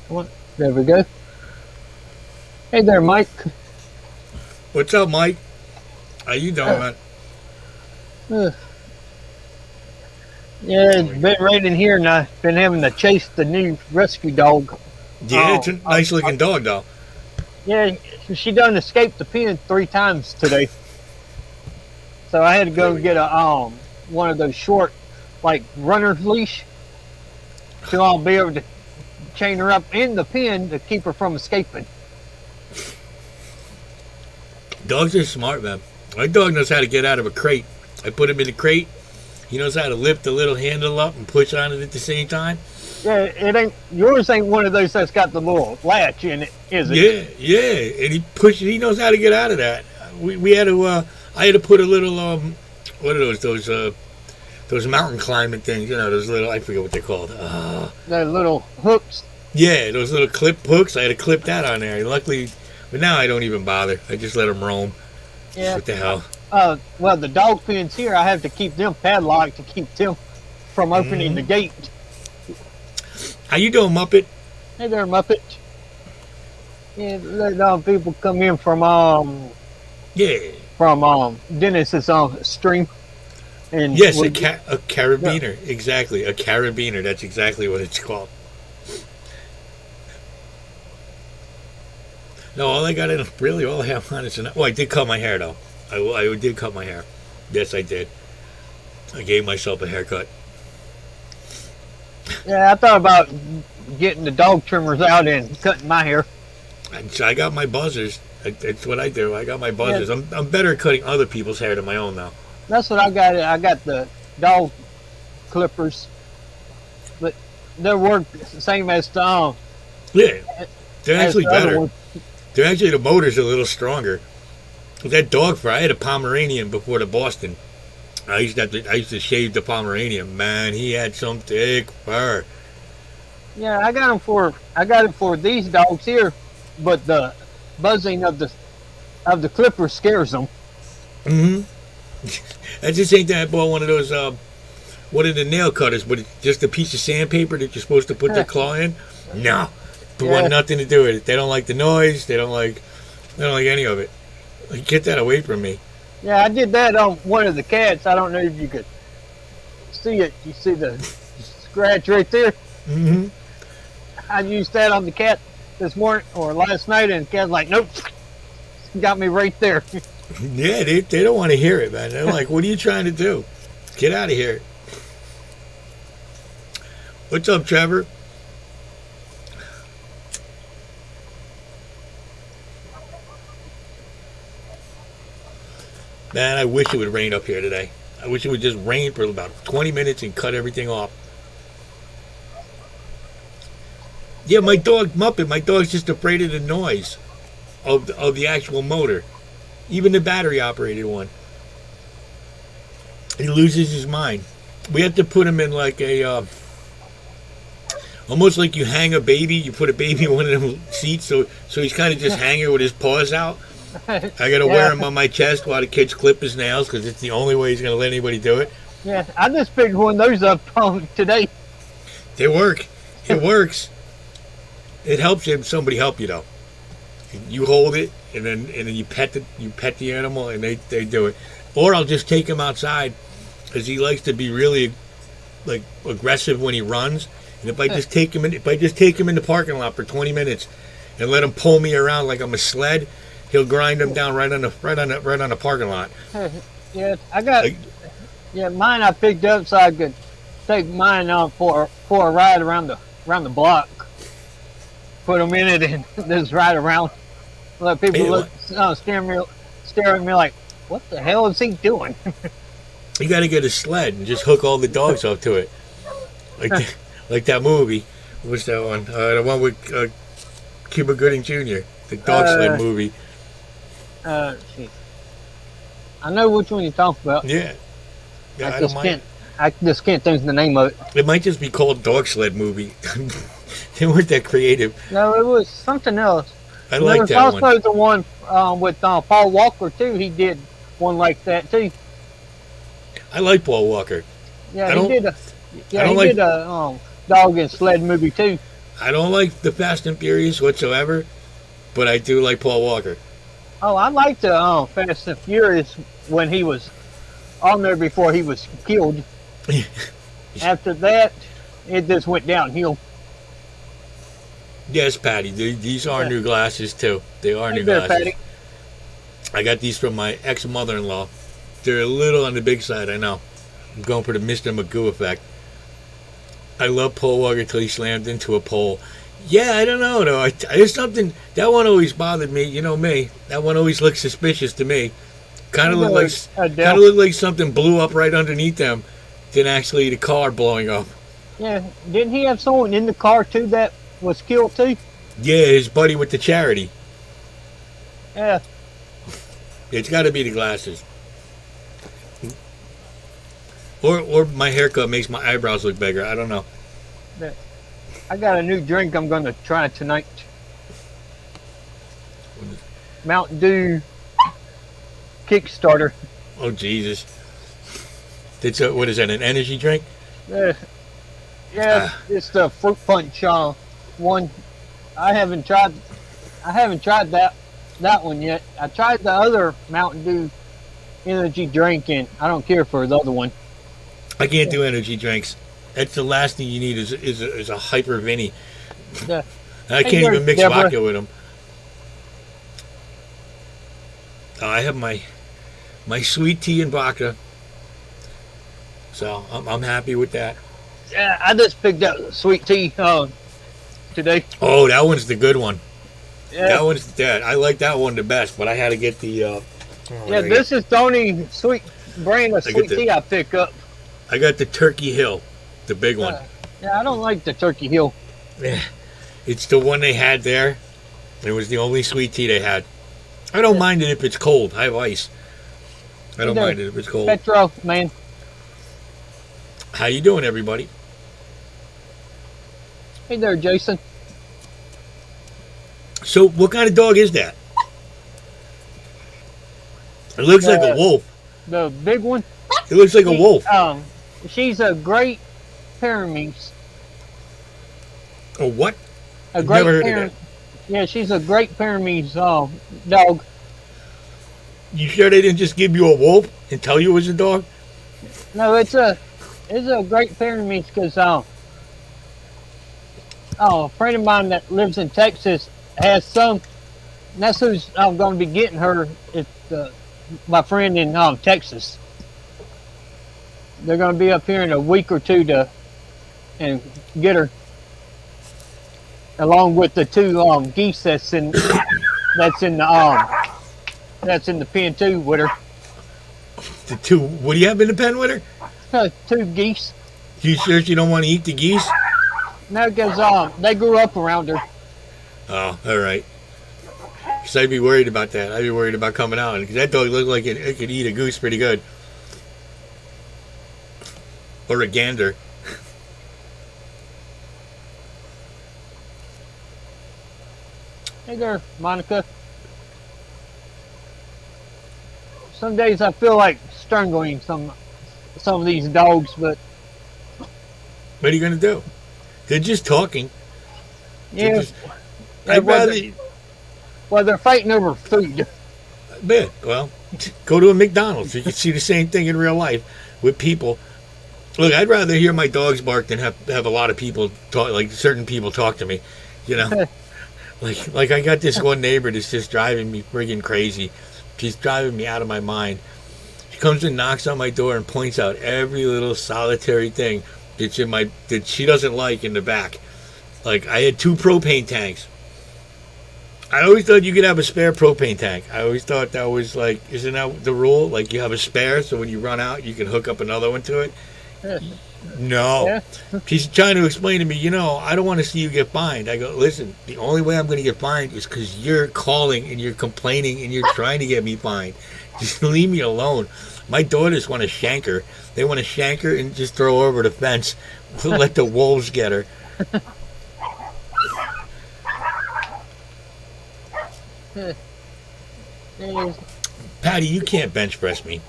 Come on. There we go. Hey there, Mike. What's up, Mike? How you doing, Uh, man? uh, yeah, There it's we go. been raining here, and I've been having to chase the new rescue dog. Yeah, it's a nice Uh, looking dog, though. yeah, she done escaped the pen 3 times today, so I had to There go we get go. a one of those short, like runner's leash, so I'll be able to chain her up in the pen to keep her from escaping. Dogs are smart, man. My dog knows how to get out of a crate. I put him in a crate. He knows how to lift the little handle up and push on it at the same time. Yeah, it ain't yours. Ain't one of those that's got the little latch in it, is it? Yeah, yeah, and he pushes. He knows how to get out of that. We had to. I had to put a little. What are those mountain climbing things? You know, those little. I forget what they're called. The little hooks. Yeah, those little clip hooks. I had to clip that on there. Luckily, but now I don't even bother. I just let him roam. Yeah. What the hell? Well, the dog pens here, I have to keep them padlocked to keep them from opening the gate. How you doing, Muppet? Hey there, Muppet. Yeah, let people come in Yeah. from Dennis's stream, and Yes, we'll a yeah, carabiner. Exactly, a carabiner. That's exactly what it's called. No, all I got in really all I have on is an. Oh, I did cut my hair though. I did cut my hair. Yes, I did. I gave myself a haircut. yeah. I thought about getting the dog trimmers out and cutting my hair. And so I got my buzzers. That's what I do. I got my Yeah, buzzers. I'm better at cutting other people's hair than my own now. that's what I got. I got the dog clippers, but they work the same Yeah, they're as actually the other better. one. They're actually the motor's a little stronger. With that dog fur, I had a Pomeranian before the Boston. I used to shave the Pomeranian. Man, he had some thick fur. Yeah, I got it for these dogs here, but the buzzing of the clipper scares them. Mm-hmm. I just ain't that I bought one of those one of the nail cutters, but it's just a piece of sandpaper that you're supposed to put the claw in. No, but want Yeah, nothing to do with it. They don't like the noise. They don't like any of it. Like, get that away from me. yeah, I did that on one of the cats. I don't know if you could see it. You see the scratch right there? Mm-hmm. I used that on the cat this morning or last night, and the cat's like, nope, got me right there. Yeah, they don't want to hear it, man. They're like, what are you trying to do? Get out of here. What's up, Trevor? Man, I wish it would rain up here today. I wish it would just rain for about 20 minutes and cut everything off. Yeah, my dog Muppet. My dog's just afraid of the noise of the actual motor, even the battery operated one. He loses his mind. We have to put him in like a almost like you hang a baby. You put a baby in one of them seats, so he's kind of just hanging with his paws out. I gotta wear Yeah, him on my chest while the kids clip his nails because it's the only way he's gonna let anybody do it. yeah. I just picked one of those up today. They work. It works. It helps if somebody help you though. You hold it and then you pet the animal and they do it. Or I'll just take him outside because he likes to be really like aggressive when he runs. And if I just take him in the parking lot for 20 minutes and let him pull me around like I'm a sled, he'll grind him down right on the parking lot. Yeah, I got Like, yeah mine. I picked up so I could take mine on for a ride around the block. Put them in it and just ride around. Let people hey, look, staring at me like, what the hell is he doing? you got to get a sled and just hook all the dogs up to it, like like that movie. What's that one? The one with Cuba Gooding Jr. The dog sled uh, movie. Geez. I know which one you're talking about. Yeah, I yeah. I don't just mind. can't. I just can't think of the name of it. It might just be called dog sled movie. They weren't that creative. No, it was something else. I And there like was that one. also the one with Paul Walker too. He did one like that too. I like Paul Walker. I Yeah, he don't. did a I yeah don't he like. did a dog and sled movie too. I don't like the Fast and Furious whatsoever, but I do like Paul Walker. Oh, I liked the Fast and Furious when he was on there before he was killed. After that, it just went downhill. Yes, Patty. These are new glasses too. They are Hey new there, glasses. Patty. I got these from my ex-mother-in-law. They're a little on the big side, I know. I'm going for the Mr. Magoo effect. I love Paul Walker till he slammed into a pole. Yeah, I don't know though. There's something that one always bothered me. You know me. That one always looked suspicious to me. Kind of looked like something blew up right underneath them, than actually the car blowing up. Yeah, didn't he have someone in the car too that was killed too? Yeah, his buddy with the charity. Yeah. It's got to be the glasses. Or my haircut makes my eyebrows look bigger. I don't know. I got a new drink I'm going to try tonight. Mountain Dew Kickstarter. Oh, Jesus. What is that, an energy drink? Yeah, it's the fruit punch one. I haven't tried that one yet. I tried the other Mountain Dew energy drink, and I don't care for the other one. I can't do energy drinks. That's the last thing you need is a hyper Vinny. Yeah. I can't even mix vodka with them. I have my sweet tea and vodka, so I'm happy with that. Yeah, I just picked up sweet tea today. Oh, that one's the good one. Yeah. That one's that. I like that one the best, but I had to get the. This is the only sweet brand of sweet tea I pick up. I got the Turkey Hill, the big one. Yeah, I don't like the Turkey Hill. Yeah, it's the one they had there. It was the only sweet tea they had. I don't mind it if it's cold. I have ice. I don't mind it if it's cold. Petro, man. How you doing, everybody? Hey there, Jason. So, what kind of dog is that? It looks like a wolf. The big one? It looks like a wolf. She's a great Pyrenees. A what? I've never heard of that. Yeah, she's a great Pyrenees dog. You sure they didn't just give you a wolf and tell you it was a dog? No, it's a great Pyrenees because a friend of mine that lives in Texas has some. And that's who's I'm going to be getting her. It's my friend in Texas. They're going to be up here in a week or two and get her, along with the two geese that's in the pen too with her. The two. What do you have in the pen with her? Two geese. You sure she don't want to eat the geese? No, because they grew up around her. Oh, all right. Because I'd be worried about that. I'd be worried about coming out. Because that dog looked like it could eat a goose pretty good. Or a gander. Hey there, Monica. Some days I feel like strangling some of these dogs, but what are you going to do? They're just talking. Yeah. They're fighting over food. Man, well, go to a McDonald's. You can see the same thing in real life with people. Look, I'd rather hear my dogs bark than have a lot of people talk, like certain people talk to me, you know. like I got this one neighbor that's just driving me friggin' crazy. She's driving me out of my mind. She comes and knocks on my door and points out every little solitary thing that she doesn't like in the back. Like, I had 2 propane tanks. I always thought you could have a spare propane tank. I always thought that was like, isn't that the rule? Like, you have a spare, so when you run out, you can hook up another one to it. No. Yeah. She's trying to explain to me, I don't want to see you get fined. I go, listen, the only way I'm going to get fined is because you're calling and you're complaining and you're trying to get me fined. Just leave me alone. My daughters want to shank her. They want to shank her and just throw her over the fence. Let the wolves get her. Patty, you can't bench press me.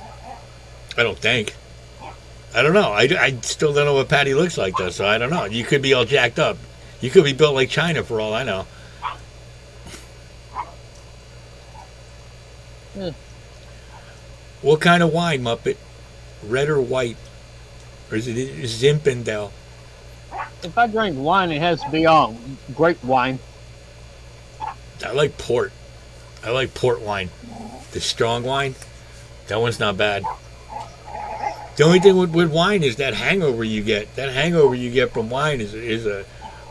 I don't think. I don't know. I still don't know what Patty looks like, though, so I don't know. You could be all jacked up. You could be built like China for all I know. Yeah. What kind of wine, Muppet? Red or white? Or is it Zinfandel? If I drink wine, it has to be grape wine. I like port. I like port wine. The strong wine, that one's not bad. The only thing with wine is that hangover you get. That hangover you get from wine is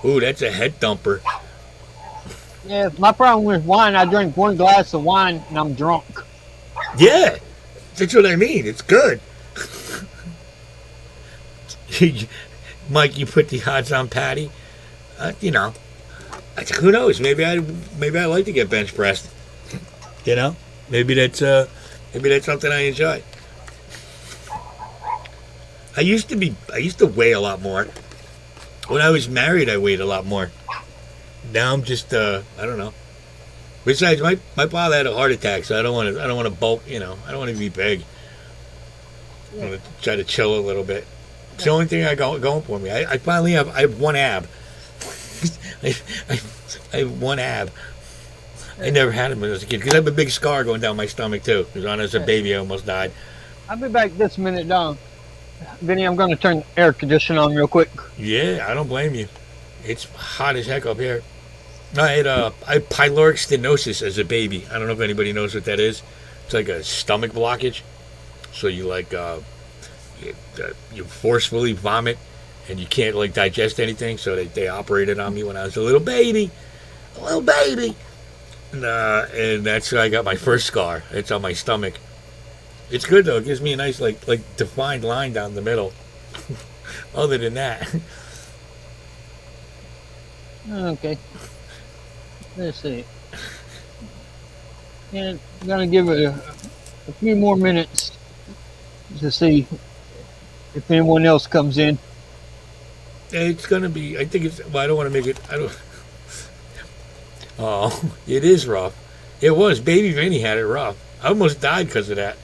that's a head thumper. Yeah, my problem with wine, I drink one glass of wine and I'm drunk. Yeah, that's what I mean. It's good. Mike, you put the odds on Patty. You know, who knows? Maybe I like to get bench pressed. You know, maybe that's something I enjoy. I used to weigh a lot more. When I was married, I weighed a lot more. Now I'm just I don't know. Besides, my father had a heart attack, so I don't want to bulk. You know, I don't want to be big. I want to try to chill a little bit. It's the only thing I got going for me. I finally have one ab. I have one ab. I never had him when I was a kid because I have a big scar going down my stomach too. Because when I was a baby, I almost died. I'll be back this minute, Don. Vinny, I'm going to turn the air conditioner on real quick. Yeah, I don't blame you. It's hot as heck up here. I had pyloric stenosis as a baby. I don't know if anybody knows what that is. It's like a stomach blockage. So you you forcefully vomit and you can't like digest anything. So they operated on me when I was a little baby. And that's where I got my first scar. It's on my stomach. It's good though. It gives me a nice like defined line down the middle. Other than that. Okay. Let's see. And I'm going to give it a few more minutes to see if anyone else comes in. It's going to be, I think it's, well, I don't want to make it, I don't, oh, it is rough. It was. Baby Vinny had it rough. I almost died because of that.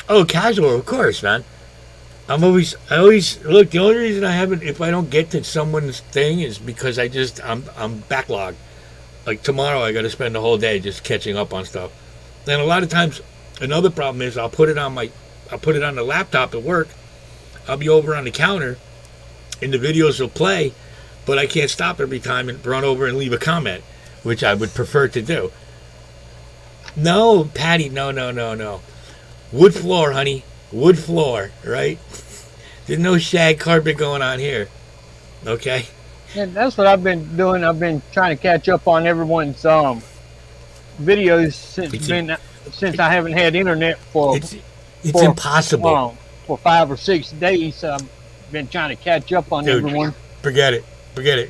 Oh, casual, of course, man. I always look. The only reason I haven't, if I don't get to someone's thing, is because I'm backlogged. Like tomorrow, I got to spend the whole day just catching up on stuff. And a lot of times, another problem is I'll put it on the laptop at work. I'll be over on the counter, and the videos will play, but I can't stop every time and run over and leave a comment, which I would prefer to do. No, Patty, no. Wood floor, honey. Wood floor, right? There's no shag carpet going on here. Okay? Yeah, that's what I've been doing. I've been trying to catch up on everyone's videos since I haven't had internet for it's impossible. For 5 or 6 days. I've been trying to catch up on everyone. Forget it.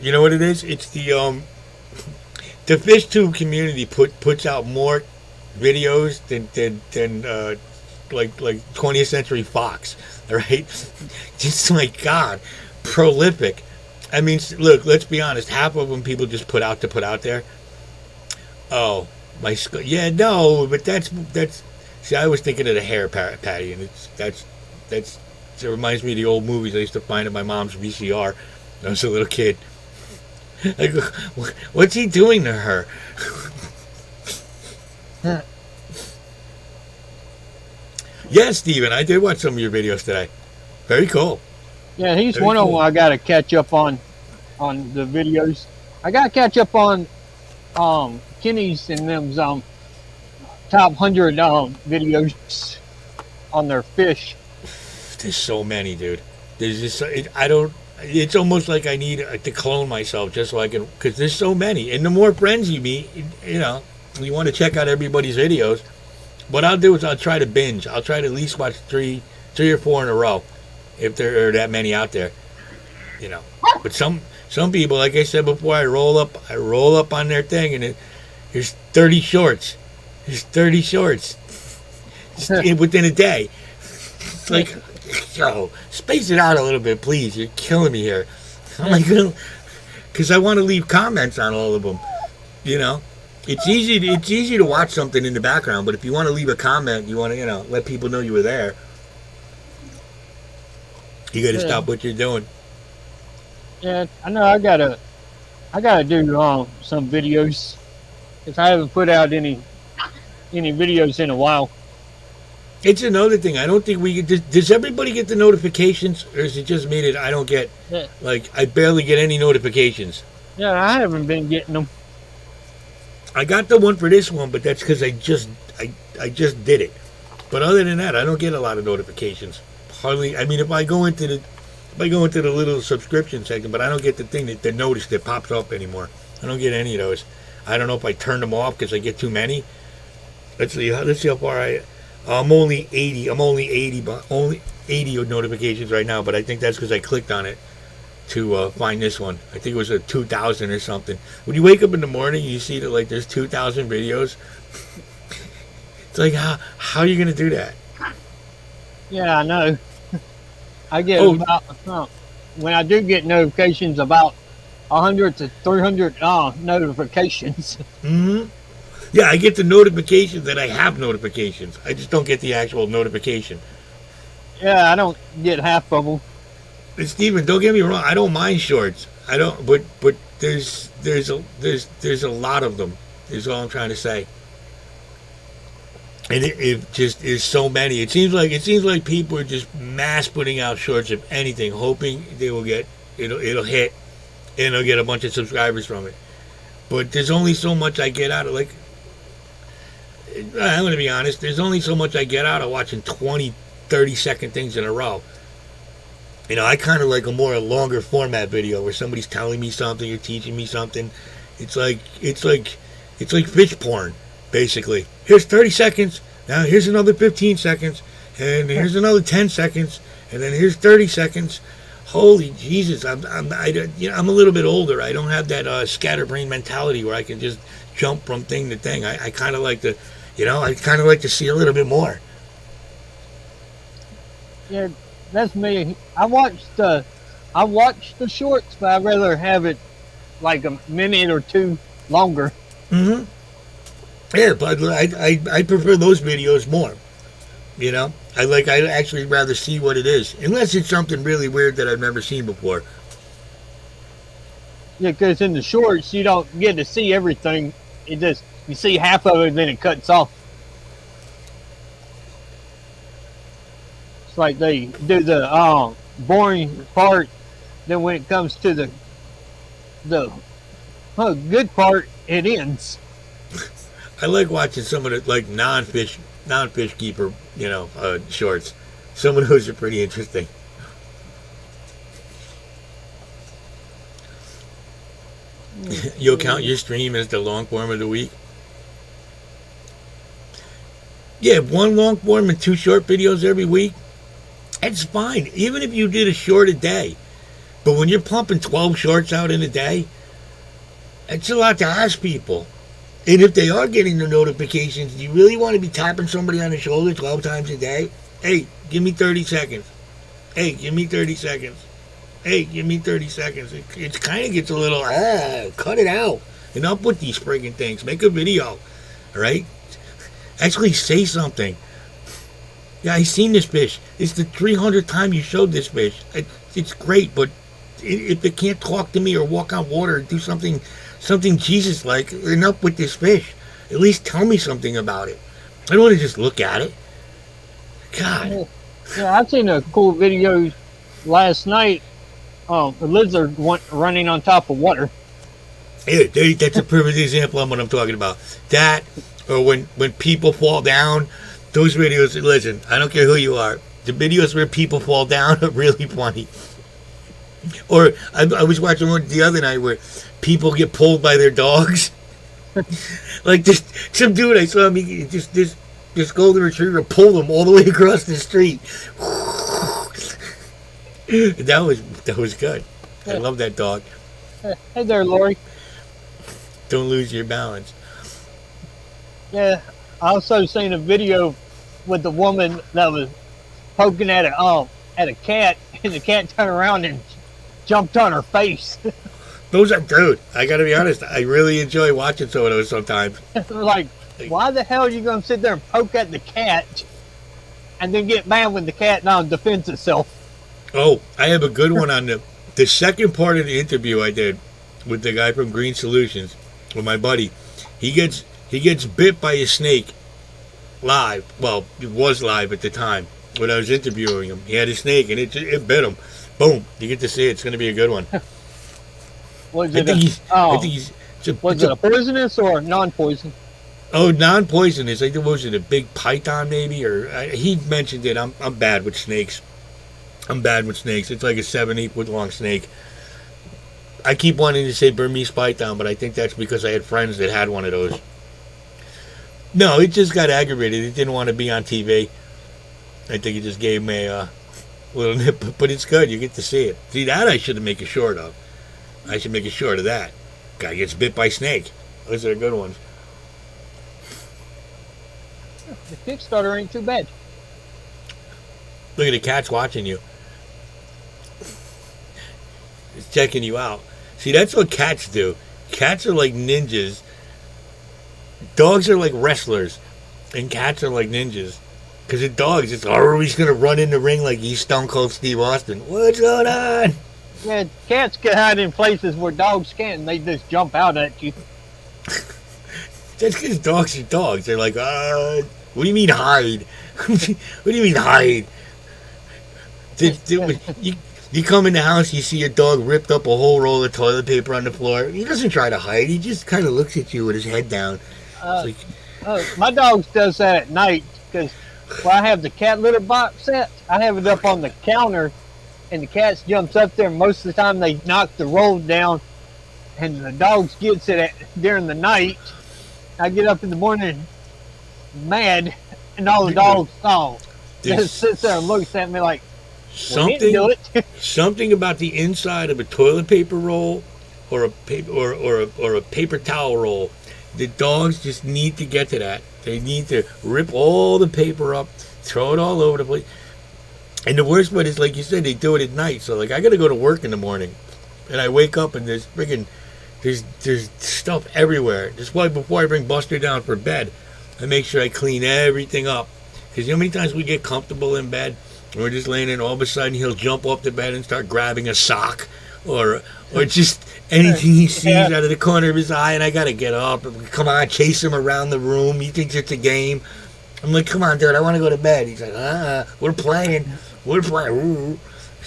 You know what it is? It's the fish tube community puts out more videos than like 20th Century Fox, right? Just like God, prolific. I mean, look, let's be honest. Half of them people just put out to put out there. Oh, my skull. Yeah, no, but that's. See, I was thinking of the hair, Patty, and it reminds me of the old movies I used to find at my mom's VCR when I was a little kid. Like, what's he doing to her? Yeah, Steven, I did watch some of your videos today. Very cool. Yeah, he's one of them I got to catch up on the videos. I got to catch up on Kenny's and them's top 100 videos on their fish. There's so many, dude. There's just it's almost like I need to clone myself just so I can, because there's so many. And the more friends you meet, you want to check out everybody's videos. What I'll do is I'll try to binge. I'll try to at least watch three or four in a row, if there are that many out there. But some people, like I said before, I roll up on their thing, and there's 30 shorts. There's 30 shorts within a day. It's like, yo, space it out a little bit, please. You're killing me here. I'm like, because I want to leave comments on all of them. It's easy to watch something in the background, but if you want to leave a comment, you want to, let people know you were there. You got to stop what you're doing. Yeah, I know. I gotta do some videos because I haven't put out any videos in a while. It's another thing. I don't think we get. Does everybody get the notifications, or is it just me that I don't get? Yeah, Like I barely get any notifications. yeah, I haven't been getting them. I got the one for this one, but that's because I just did it. But other than that, I don't get a lot of notifications. Hardly. I mean, if I go into the little subscription section, but I don't get the thing the notice that pops up anymore. I don't get any of those. I don't know if I turned them off because I get too many. Let's see. Let's see how far I. I'm only 80. I'm only 80, but only 80 notifications right now. But I think that's because I clicked on it to find this one. I think it was a 2,000 or something. When you wake up in the morning, you see that like there's 2,000 videos. It's like how are you gonna do that? Yeah, I know. I get Oh, about when I do get notifications about 100 to 300 notifications. hmm yeah, I get the notification that I have notifications. I just don't get the actual notification. Yeah, I don't get half of them. And Steven, don't get me wrong. I don't mind shorts. I don't, but there's a lot of them. Is all I'm trying to say. And it just is so many. It seems like people are just mass putting out shorts of anything, hoping they will get it'll hit, and they'll get a bunch of subscribers from it. But there's only so much I get out of like. I'm going to be honest. There's only so much I get out of watching 20, 30-second things in a row. I kind of like a longer format video where somebody's telling me something or teaching me something. It's like fish porn, basically. Here's 30 seconds. Now here's another 15 seconds, and here's another 10 seconds, and then here's 30 seconds. Holy Jesus! I'm a little bit older. I don't have that scatterbrain mentality where I can just jump from thing to thing. I kind of like to, I kind of like to see a little bit more. Yeah, that's me. I watch the shorts, but I'd rather have it like a minute or two longer. hmm Yeah, but I prefer those videos more. I'd actually rather see what it is, unless it's something really weird that I've never seen before. Yeah, because in the shorts you don't get to see everything. It just you see half of it, then it cuts off. It's like they do the boring part. Then when it comes to the good part, it ends. I like watching some of the like non-fish keeper shorts. Some of those are pretty interesting. You'll count your stream as the long form of the week. Yeah, one long form and two short videos every week. That's fine, even if you did a short a day. But when you're pumping 12 shorts out in a day, that's a lot to ask people. And if they are getting the notifications, do you really want to be tapping somebody on the shoulder 12 times a day? Hey, give me 30 seconds. Hey, give me 30 seconds. Hey, give me 30 seconds. It kind of gets a little, cut it out. And up with these friggin' things. Make a video. All right? Actually say something. Yeah, I seen this fish. It's the 300th time you showed this fish. It's great, but if it can't talk to me or walk on water or do something Jesus-like, enough with this fish. At least tell me something about it. I don't want to just look at it. God. Yeah, I've seen a cool video last night. A lizard running on top of water. Yeah, that's a perfect example of what I'm talking about. That, or when people fall down, those videos, listen, I don't care who you are. The videos where people fall down are really funny. Or I was watching one the other night where people get pulled by their dogs. Like some dude I saw him, this golden retriever pulled him all the way across the street. That was good. I love that dog. Hey there, Lori. Don't lose your balance. Yeah, I also seen a video with the woman that was poking at a cat, and the cat turned around and jumped on her face. Those are, dude, I gotta be honest, I really enjoy watching some of those sometimes. Like, why the hell are you gonna sit there and poke at the cat, and then get mad when the cat now defends itself? Oh, I have a good one on the The second part of the interview I did with the guy from Green Solutions, with my buddy, he gets bit by a snake live. Well, it was live at the time when I was interviewing him. He had a snake and it bit him. Boom! You get to see it. It's going to be a good one. Was I it think he's. was it a poisonous or non-poison? Oh, non-poisonous. I think was it a big python maybe, or he mentioned it. I'm bad with snakes. I'm bad with snakes. It's like a 7-8 foot long snake. I keep wanting to say Burmese python, but I think that's because I had friends that had one of those. No, it just got aggravated. It didn't want to be on TV. I think it just gave me a little nip, but it's good. You get to see it. See, that I should make a short of. I should make a short of that. Guy gets bit by snake. Those are good ones. The Kickstarter ain't too bad. Look at the cat's watching you. It's checking you out. See, that's what cats do. Cats are like ninjas. Dogs are like wrestlers. And cats are like ninjas. Because the dogs, it's always going to run in the ring like he's Stone Cold Steve Austin. What's going on? Yeah, cats can hide in places where dogs can't. They just jump out at you. That's because dogs are dogs. They're like, what do you mean hide? What do you mean hide? You come in the house, you see your dog ripped up a whole roll of toilet paper on the floor. He doesn't try to hide. He just kind of looks at you with his head down. My dog does that at night because I have the cat litter box set. I have it up on the counter, and the cat jumps up there. And most of the time, they knock the roll down, and the dogs gets it during the night. I get up in the morning mad, and all the dogs just sits there and looks at me like, something about the inside of a toilet paper roll or a paper or a paper towel roll. The dogs just need to get to that. They need to rip all the paper up, throw it all over the place. And the worst part is, like you said, they do it at night. So, like, I got to go to work in the morning, and I wake up and there's stuff everywhere. Just before I bring Buster down for bed, I make sure I clean everything up. Because you know how many times we get comfortable in bed, and we're just laying in, all of a sudden he'll jump off the bed and start grabbing a sock or just anything he sees out of the corner of his eye, and I got to get up. Come on, chase him around the room. He thinks it's a game. I'm like, come on, dude, I want to go to bed. He's like, we're playing. Ooh.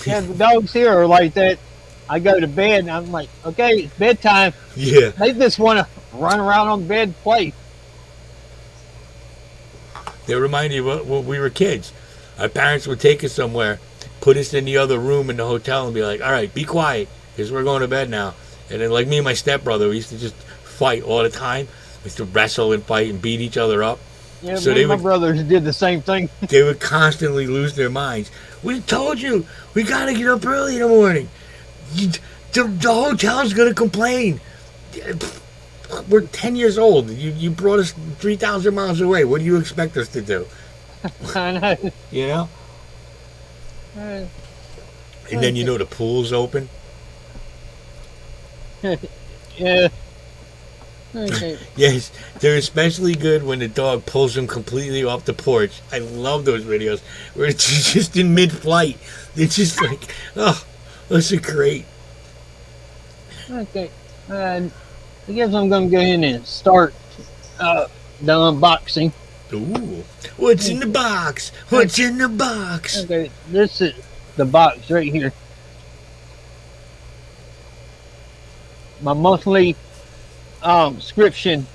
Yeah, the dogs here are like that. I go to bed, and I'm like, okay, it's bedtime. Yeah. They just want to run around on bed and play. They remind you when we were kids. Our parents would take us somewhere, put us in the other room in the hotel, and be like, all right, be quiet, because we're going to bed now. And then, like me and my stepbrother, we used to just fight all the time. We used to wrestle and fight and beat each other up. Yeah, so my brothers did the same thing. They would constantly lose their minds. We told you, we got to get up early in the morning. The hotel's going to complain. We're 10 years old. You brought us 3,000 miles away. What do you expect us to do? I know. You know? And then, the pool's open. Yeah. Okay. Yes, they're especially good when the dog pulls them completely off the porch. I love those videos where it's just in mid-flight. It's just like, oh, those are great. Okay. I guess I'm going to go ahead and start the unboxing. Ooh. What's in the box? What's in the box? Okay, this is the box right here. My monthly subscription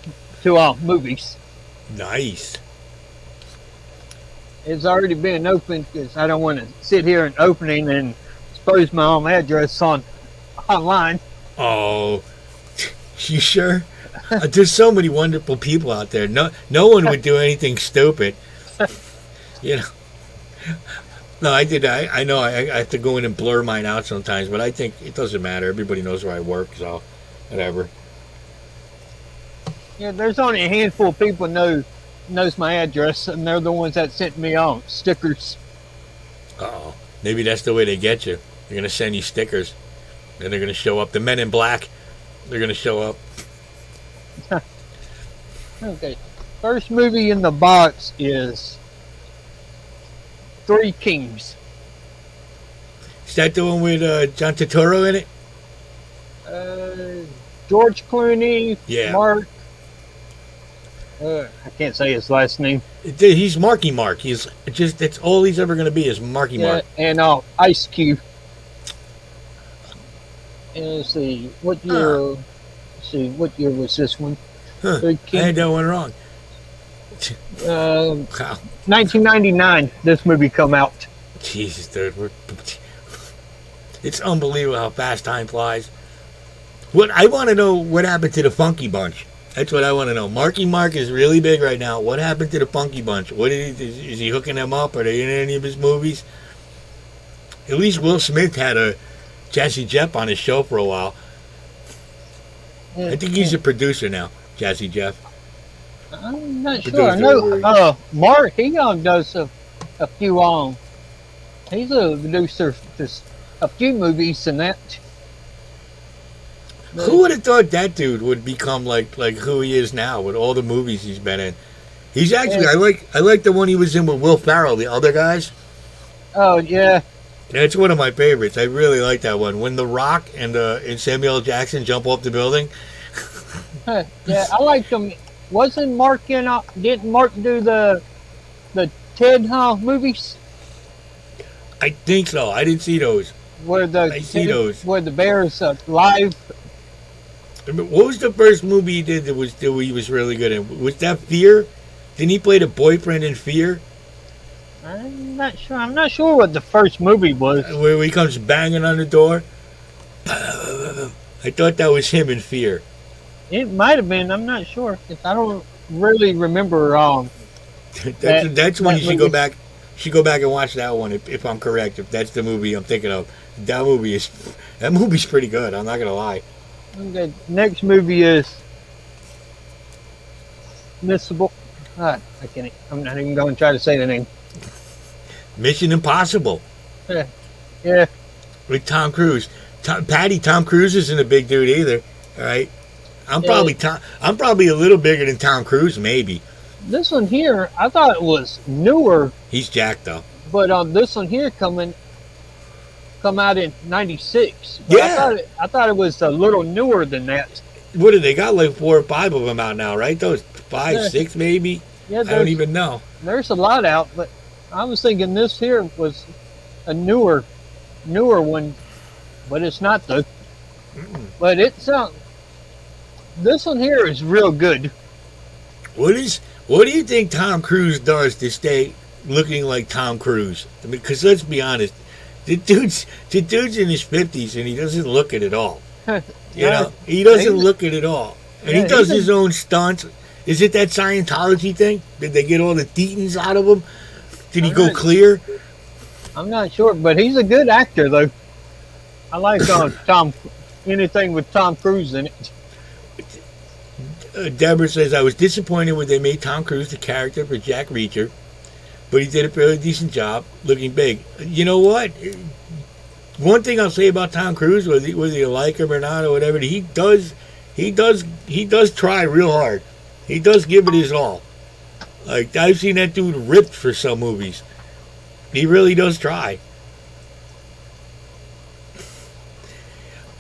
to movies. Nice. It's already been opened because I don't want to sit here and opening and expose my home address online. Oh, you sure? There's so many wonderful people out there. No one would do anything stupid. You know. No, I know I have to go in and blur mine out sometimes, but I think it doesn't matter. Everybody knows where I work, so whatever. Yeah, there's only a handful of people knows my address, and they're the ones that sent me stickers. Uh-oh. Maybe that's the way they get you. They're going to send you stickers. And they're going to show up. The men in black, they're going to show up. Okay. First movie in the box is Three Kings. Is that the one with John Turturro in it? George Clooney, Yeah. Mark. I can't say his last name. He's Marky Mark. He's just, that's all he's ever going to be is Marky Mark. And Ice Cube. And let's see, what year? Let's see, what year was this one? Huh. I had that one wrong. Wow. Wow. 1999. This movie come out. Jesus, dude. It's unbelievable how fast time flies. What I want to know, what happened to the Funky Bunch? That's what I want to know. Marky Mark is really big right now. What happened to the Funky Bunch? What is he hooking them up? Are they in any of his movies? At least Will Smith had a Jazzy Jeff on his show for a while. I think he's a producer now, Jazzy Jeff. I'm not sure. I know Mark, he does a few he's a producer for a few movies and that. Who would have thought that dude would become like who he is now with all the movies he's been in? He's actually, I like the one he was in with Will Ferrell, the other guys. Oh yeah. That's one of my favorites. I really like that one. When The Rock and Samuel L. Jackson jump off the building. Yeah, I like them. Wasn't Mark in? Didn't Mark do the Ted movies? I think so. I didn't see those. Where those. Where the bears live. What was the first movie he did that he was really good in? Was that Fear? Didn't he play the boyfriend in Fear? I'm not sure. I'm not sure what the first movie was. Where he comes banging on the door. I thought that was him in Fear. It might have been. I'm not sure. I don't really remember. That's when you should go back. Should go back and watch that one if I'm correct. If that's the movie I'm thinking of, that movie's pretty good. I'm not gonna lie. Okay. Next movie is Missable. I can't. I'm not even going to try to say the name. Mission Impossible. Yeah. With Tom Cruise. Tom Cruise isn't a big dude either. All right. I'm probably a little bigger than Tom Cruise, maybe. This one here, I thought it was newer. He's jacked though. But this one here come out in '96. Yeah. I thought it was a little newer than that. What do they got? Like 4 or 5 of them out now, right? Those 5, 6 maybe. Yeah. I don't even know. There's a lot out, but I was thinking this here was a newer one, but it's not though. But it's this one here is real good. What do you think Tom Cruise does to stay looking like Tom Cruise? I mean, because let's be honest, the dude's in his 50s and he doesn't look it at all. You know, he doesn't look it at all, and he does his own stunts. Is it that Scientology thing? Did they get all the thetans out of him? Did he go clear? I'm not sure, but he's a good actor though. I like anything with Tom Cruise in it. Deborah says, I was disappointed when they made Tom Cruise the character for Jack Reacher, but he did a fairly decent job looking big. You know what? One thing I'll say about Tom Cruise, whether you like him or not or whatever, he does try real hard. He does give it his all. Like, I've seen that dude ripped for some movies. He really does try.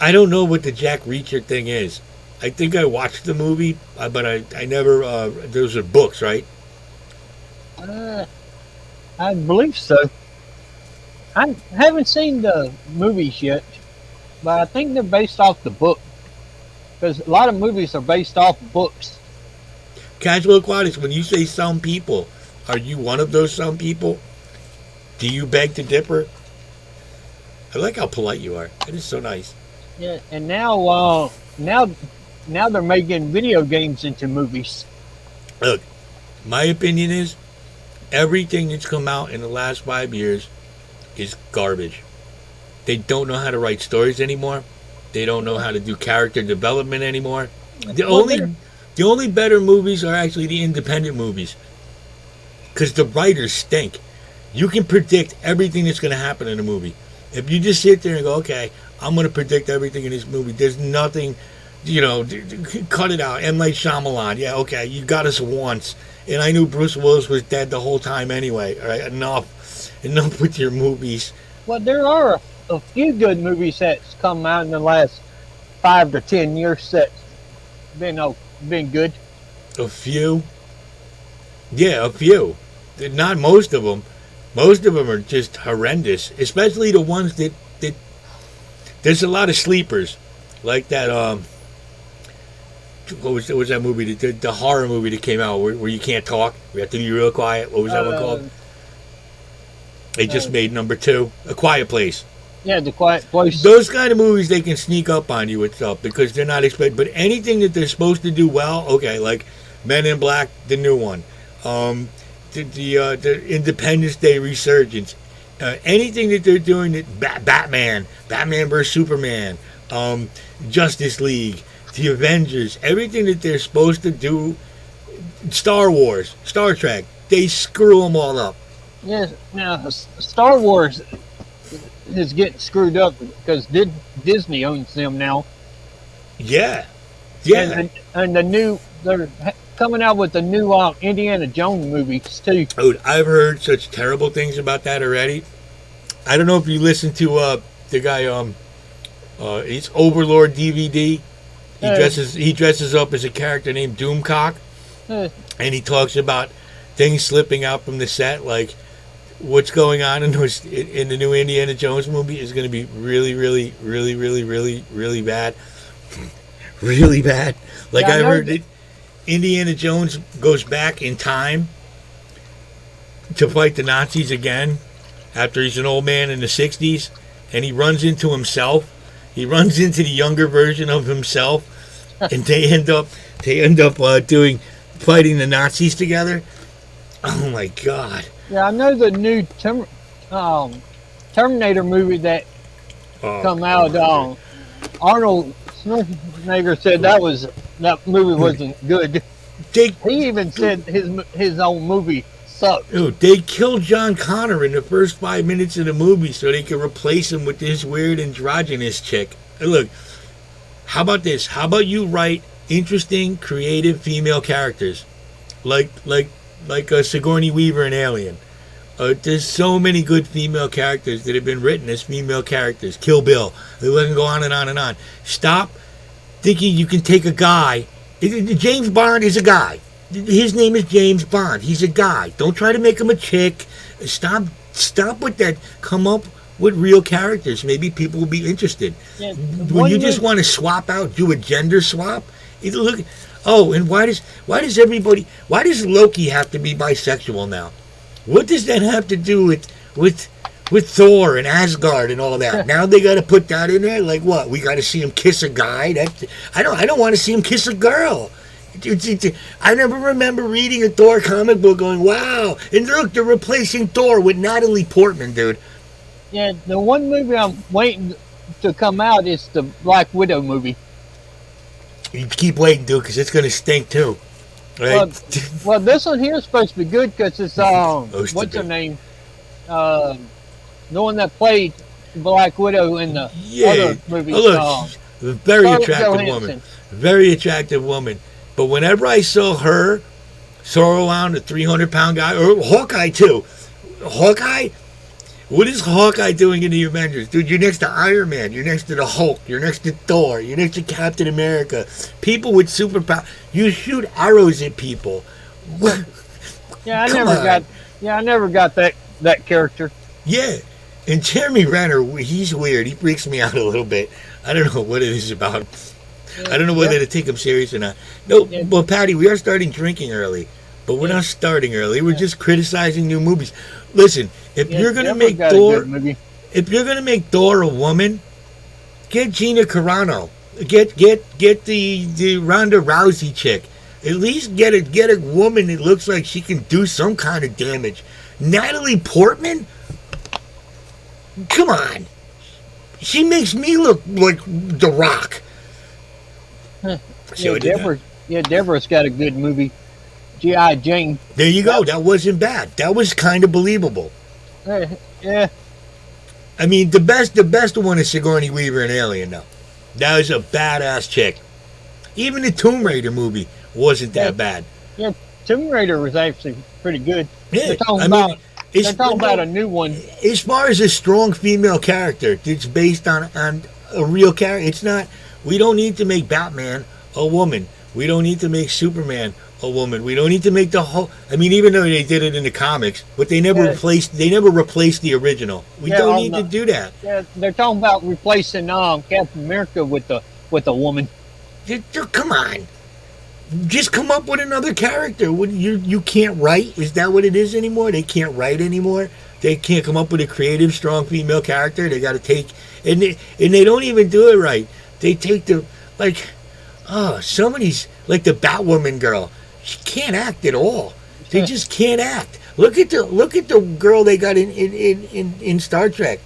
I don't know what the Jack Reacher thing is. I think I watched the movie, but I never. Those are books, right? I believe so. I haven't seen the movies yet, but I think they're based off the book. Because a lot of movies are based off books. Casual Aquatics, when you say some people, are you one of those some people? Do you beg to differ? I like how polite you are. That is so nice. Yeah, and now they're making video games into movies. Look, my opinion is everything that's come out in the last 5 years is garbage. They don't know how to write stories anymore. They don't know how to do character development anymore. The only better movies are actually the independent movies. Because the writers stink. You can predict everything that's going to happen in a movie. If you just sit there and go, okay, I'm going to predict everything in this movie. There's nothing, cut it out. M. Night Shyamalan, yeah, okay, you got us once. And I knew Bruce Willis was dead the whole time anyway. All right, enough with your movies. Well, there are a few good movies that's come out in the last 5 to 10 years that's been good. A few. Yeah, a few. Not most of them. Most of them are just horrendous, especially the ones that there's a lot of sleepers, like that. What was that movie? The horror movie that came out where you can't talk. We have to be real quiet. What was that one called? They just made number 2, A Quiet Place. Yeah, The Quiet Place. Those kind of movies, they can sneak up on you with stuff because they're not expected. But anything that they're supposed to do well, okay, like Men in Black, the new one, the Independence Day Resurgence, anything that they're doing, that Batman vs Superman, Justice League, the Avengers, everything that they're supposed to do, Star Wars, Star Trek, they screw them all up. Yeah, now Star Wars is getting screwed up because Disney owns them now. Yeah. And the new, they're coming out with the new Indiana Jones movies too. Dude, I've heard such terrible things about that already. I don't know if you listen to the guy. He's Overlord DVD. He dresses up as a character named Doomcock, and he talks about things slipping out from the set, like what's going on in the new Indiana Jones movie is going to be really, really, really, really, really, really bad. Really bad. Like I heard that Indiana Jones goes back in time to fight the Nazis again after he's an old man in the 60s, and he runs into himself. He runs into the younger version of himself, and they end up fighting the Nazis together. Oh my God! Yeah, I know the new Terminator movie that come out. Arnold Schwarzenegger said that movie wasn't good. He even said his own movie sucked. Dude, they killed John Connor in the first 5 minutes of the movie so they could replace him with this weird androgynous chick. Hey, look, how about this? How about you write interesting, creative female characters, like Sigourney Weaver in Alien. There's so many good female characters that have been written as female characters. Kill Bill. We can go on and on and on. Stop thinking you can take a guy. James Bond is a guy. His name is James Bond. He's a guy. Don't try to make him a chick. Stop with that. Come up with real characters. Maybe people will be interested. Yeah, when you just want to swap out, do a gender swap. Look. Oh, and why does Loki have to be bisexual now? What does that have to do with Thor and Asgard and all that? Now they got to put that in there. Like what? We got to see him kiss a guy? I don't want to see him kiss a girl. I never remember reading a Thor comic book going, wow, and look, they're replacing Thor with Natalie Portman, dude. Yeah, the one movie I'm waiting to come out is the Black Widow movie. You keep waiting, dude, because it's going to stink too. Right? Well, this one here is supposed to be good because it's what's her name? The one that played Black Widow in the other movie. Oh, look, very attractive woman. Very attractive woman. But whenever I saw her throw around a 300-pound guy, or Hawkeye too. Hawkeye? What is Hawkeye doing in the Avengers? Dude, you're next to Iron Man. You're next to the Hulk. You're next to Thor. You're next to Captain America. People with superpowers. You shoot arrows at people. Yeah, I never got that character. Yeah. And Jeremy Renner, he's weird. He freaks me out a little bit. I don't know what it is about. I don't know whether to take him serious or not. No, well, Patty, we are starting drinking early. But we're not starting early. We're just criticizing new movies. Listen, if you're gonna make Thor a woman, get Gina Carano. Get the Ronda Rousey chick. At least get a woman that looks like she can do some kind of damage. Natalie Portman? Come on. She makes me look like The Rock. Deborah's got a good movie. G.I. Jane. There you go. That wasn't bad. That was kind of believable. Yeah. I mean, the best one is Sigourney Weaver in Alien, though. That was a badass chick. Even the Tomb Raider movie wasn't that bad. Yeah, Tomb Raider was actually pretty good. Yeah, They're talking about a new one. As far as a strong female character that's based on a real character, it's not. We don't need to make Batman a woman. We don't need to make Superman a woman. We don't need to make the whole. I mean, even though they did it in the comics, but they never replaced. They never replaced the original. We don't need to do that. Yeah, they're talking about replacing Captain America with a woman. Come on, just come up with another character. You can't write? Is that what it is anymore? They can't write anymore. They can't come up with a creative, strong female character. They got to take and they don't even do it right. They take some of these, like the Batwoman girl. She can't act at all. They just can't act. Look at the girl they got in Star Trek.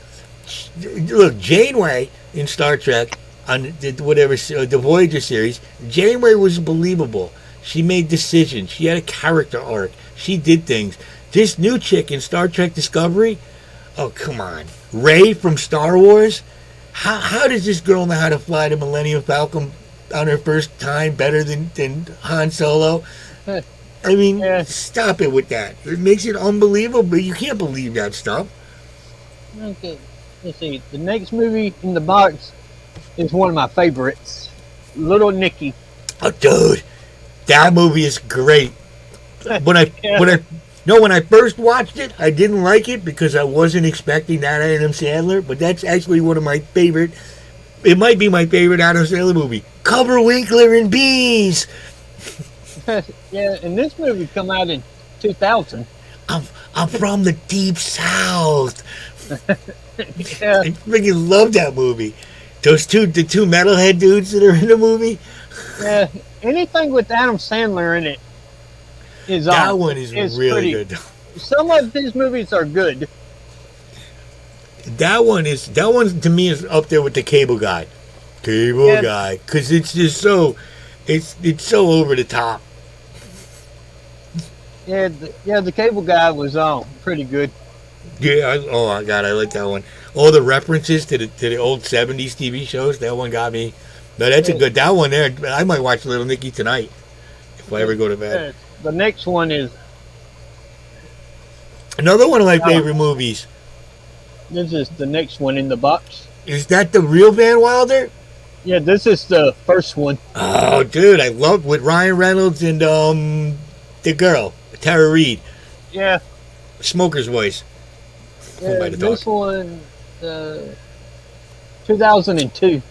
Look, Janeway in Star Trek on the Voyager series. Janeway was believable. She made decisions. She had a character arc. She did things. This new chick in Star Trek Discovery. Oh, come on, Rey from Star Wars. How does this girl know how to fly the Millennium Falcon on her first time better than Han Solo? I mean, stop it with that. It makes it unbelievable. You can't believe that stuff. Okay, let's see. The next movie in the box is one of my favorites, Little Nicky. Oh, dude, that movie is great. When I first watched it, I didn't like it because I wasn't expecting that Adam Sandler. But that's actually one of my favorite. It might be my favorite Adam Sandler movie. Cover Winkler and Bees. Yeah, and this movie come out in 2000. I'm from the deep south. Yeah. I freaking love that movie. The two metalhead dudes that are in the movie. Yeah, anything with Adam Sandler in it is that one is really good. Some of these movies are good. That one to me is up there with the Cable Guy. Guy, because it's just so so over the top. Yeah, the Cable Guy was pretty good. Yeah, oh my God, I like that one. All the references to the old '70s TV shows, that one got me. No, that's a good. That one there, I might watch Little Nicky tonight if I ever go to bed. The next one is another one of my favorite movies. This is the next one in the box. Is that the real Van Wilder? Yeah, this is the first one. Oh, dude, I love with Ryan Reynolds and the girl Tara Reid. Yeah. Smoker's voice. Yeah, this one, 2002.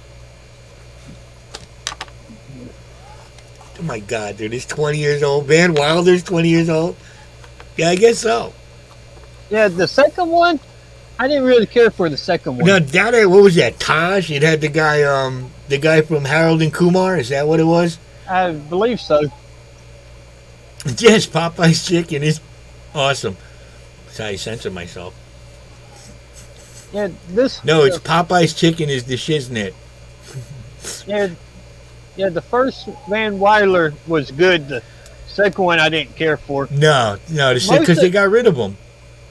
Oh my God, dude, he's 20 years old. Van Wilder's 20 years old. Yeah, I guess so. Yeah, the second one, I didn't really care for the second one. Now, what was that? Taj? It had the guy from Harold and Kumar. Is that what it was? I believe so. Yes, Popeye's chicken is awesome. That's how I censor myself. Yeah, this. No, it's Popeye's chicken is the shiznit. Yeah, the first Van Wilder was good. The second one I didn't care for. No, because they got rid of him.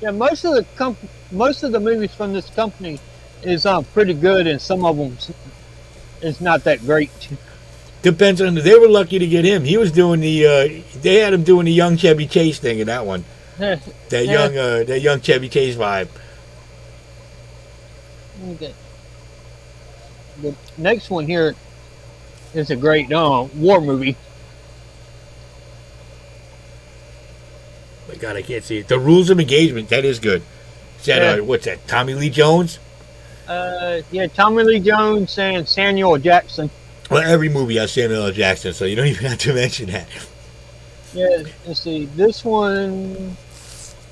Yeah, most of the movies from this company is pretty good, and some of them is not that great. Depends on. They were lucky to get him. He was doing the. They had him doing the young Chevy Chase thing in that one. That young Chevy Chase vibe. Okay. The next one here is a great war movie. My God, I can't see it. The Rules of Engagement. That is good. Is that what's that? Tommy Lee Jones? Yeah, Tommy Lee Jones and Samuel Jackson. Well, every movie has Samuel L. Jackson, so you don't even have to mention that. Yeah, let's see. This one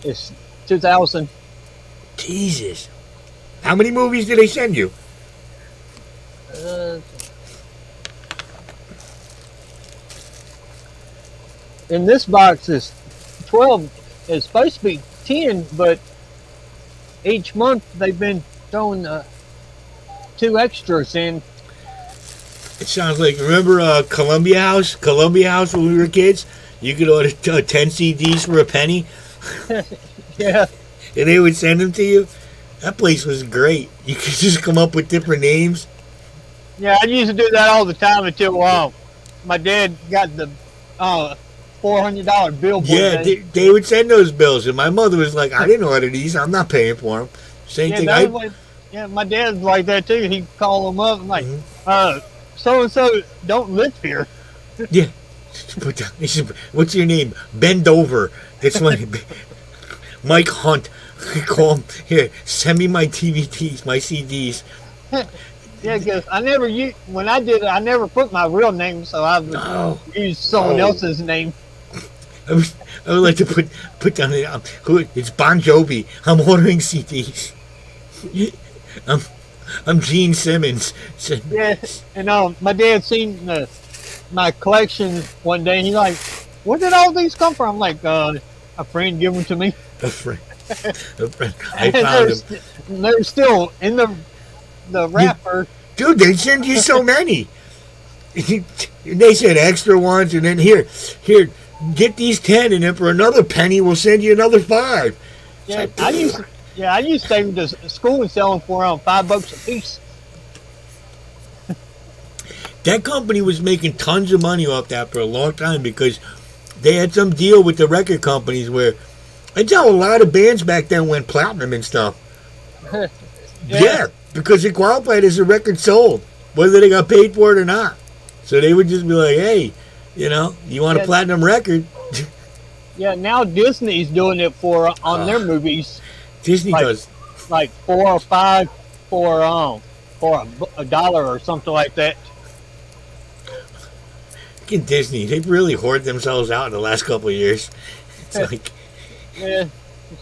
is 2000. Jesus. How many movies did they send you? In this box is 12. It's supposed to be 10, but each month they've been throwing 2 extras in. It sounds like, remember Columbia House? Columbia House when we were kids? You could order 10 CDs for a penny. Yeah. And they would send them to you. That place was great. You could just come up with different names. Yeah, I used to do that all the time until my dad got the $400 billboard. Yeah, they would send those bills, and my mother was like, "I didn't order these. I'm not paying for them." Same Yeah, thing. that was like, yeah, my dad's like that too. He'd call them up and like, so and so don't live here. Yeah. He said, "What's your name?" Bend over. That's my Mike Hunt. Call him here. Send me my DVDs, my CDs. Yeah, because when I did it, I never put my real name, so I would use someone else's name. I would like to put down it's Bon Jovi. I'm ordering CDs. I'm Gene Simmons. Yeah, and my dad seen my collection one day. And he's like, "Where did all these come from?" I'm like, "A friend gave them to me." A friend. I found them. They're still in the wrapper. Dude, they send you so many. They said extra ones, and then here, get these 10, and then for another penny, we'll send you another 5. Yeah, like, I used to take them to school and sell them for around $5 a piece. That company was making tons of money off that for a long time because they had some deal with the record companies where that's how a lot of bands back then went platinum and stuff. Yeah, because it qualified as a record sold, whether they got paid for it or not. So they would just be like, "Hey, you want a platinum record?" Yeah, now Disney's doing it on their movies. Disney does like 4 or 5 for $1 or something like that. Look at Disney; they've really hoarded themselves out in the last couple of years. It's like, yeah,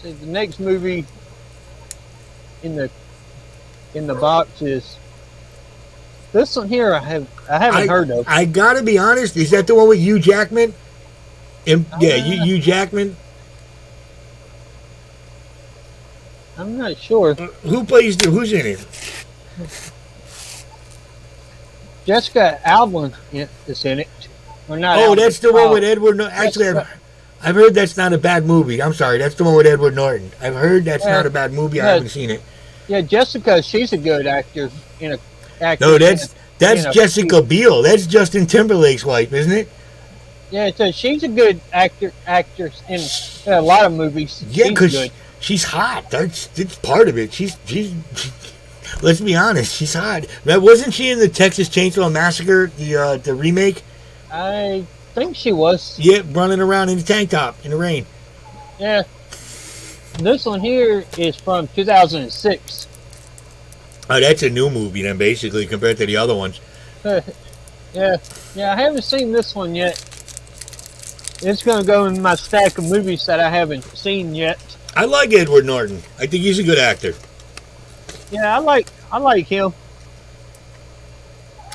the next movie in the box is this one here. I haven't heard of. I gotta be honest. Is that the one with Hugh Jackman? Hugh Jackman. I'm not sure. Who's in it? Jessica Alba is in it. Or not? Oh, that's the one with Edward Norton. Actually, I've heard that's not a bad movie. I'm sorry, that's the one with Edward Norton. I've heard that's not a bad movie. I haven't seen it. Yeah, Jessica, she's a good actor. No, that's Jessica Biel. That's Justin Timberlake's wife, isn't it? Yeah, so she's a good actress in a lot of movies. Yeah, because she's hot. That's part of it. She's let's be honest, she's hot. Now, wasn't she in the Texas Chainsaw Massacre, the remake? I think she was. Yeah, running around in the tank top in the rain. Yeah. This one here is from 2006. Oh, that's a new movie then, basically, compared to the other ones. Yeah, I haven't seen this one yet. It's going to go in my stack of movies that I haven't seen yet. I like Edward Norton. I think he's a good actor. Yeah, I like him.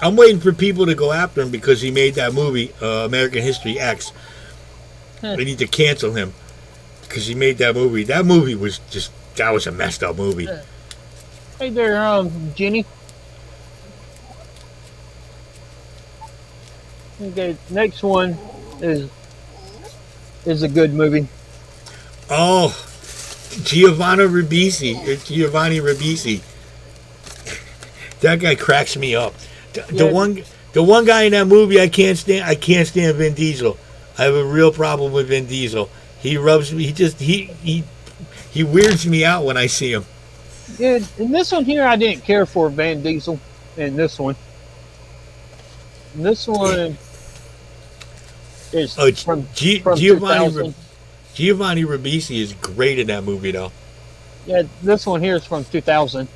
I'm waiting for people to go after him because he made that movie, American History X. They need to cancel him because he made that movie. That movie was that was a messed up movie. Hey there, Jenny. Okay, next one is a good movie. Oh, Giovanni Ribisi. That guy cracks me up. The one guy in that movie I can't stand Vin Diesel. I have a real problem with Vin Diesel. He rubs me. He weirds me out when I see him. Yeah, in this one here, I didn't care for Vin Diesel. In this one, is from Giovanni Ribisi is great in that movie, though. Yeah, this one here is from 2000.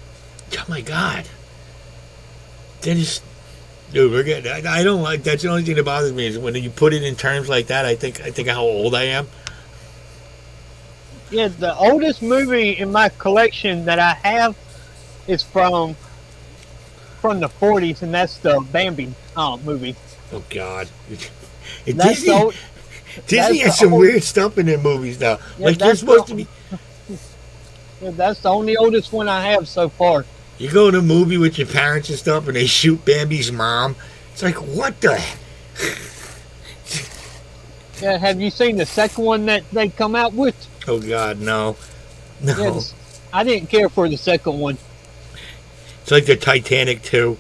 Oh my God, that is, dude. We're getting. I don't like. That's the only thing that bothers me is when you put it in terms like that. I think how old I am. Yeah, the oldest movie in my collection that I have is from the 40s, and that's the Bambi movie. Oh God. Disney has some weird stuff in their movies now. Yeah, like they're supposed to be. Yeah, that's the only oldest one I have so far. You go to a movie with your parents and stuff, and they shoot Bambi's mom. It's like, what the? Yeah, have you seen the second one that they come out with? Oh God, no. Yeah, I didn't care for the second one. It's like the Titanic 2.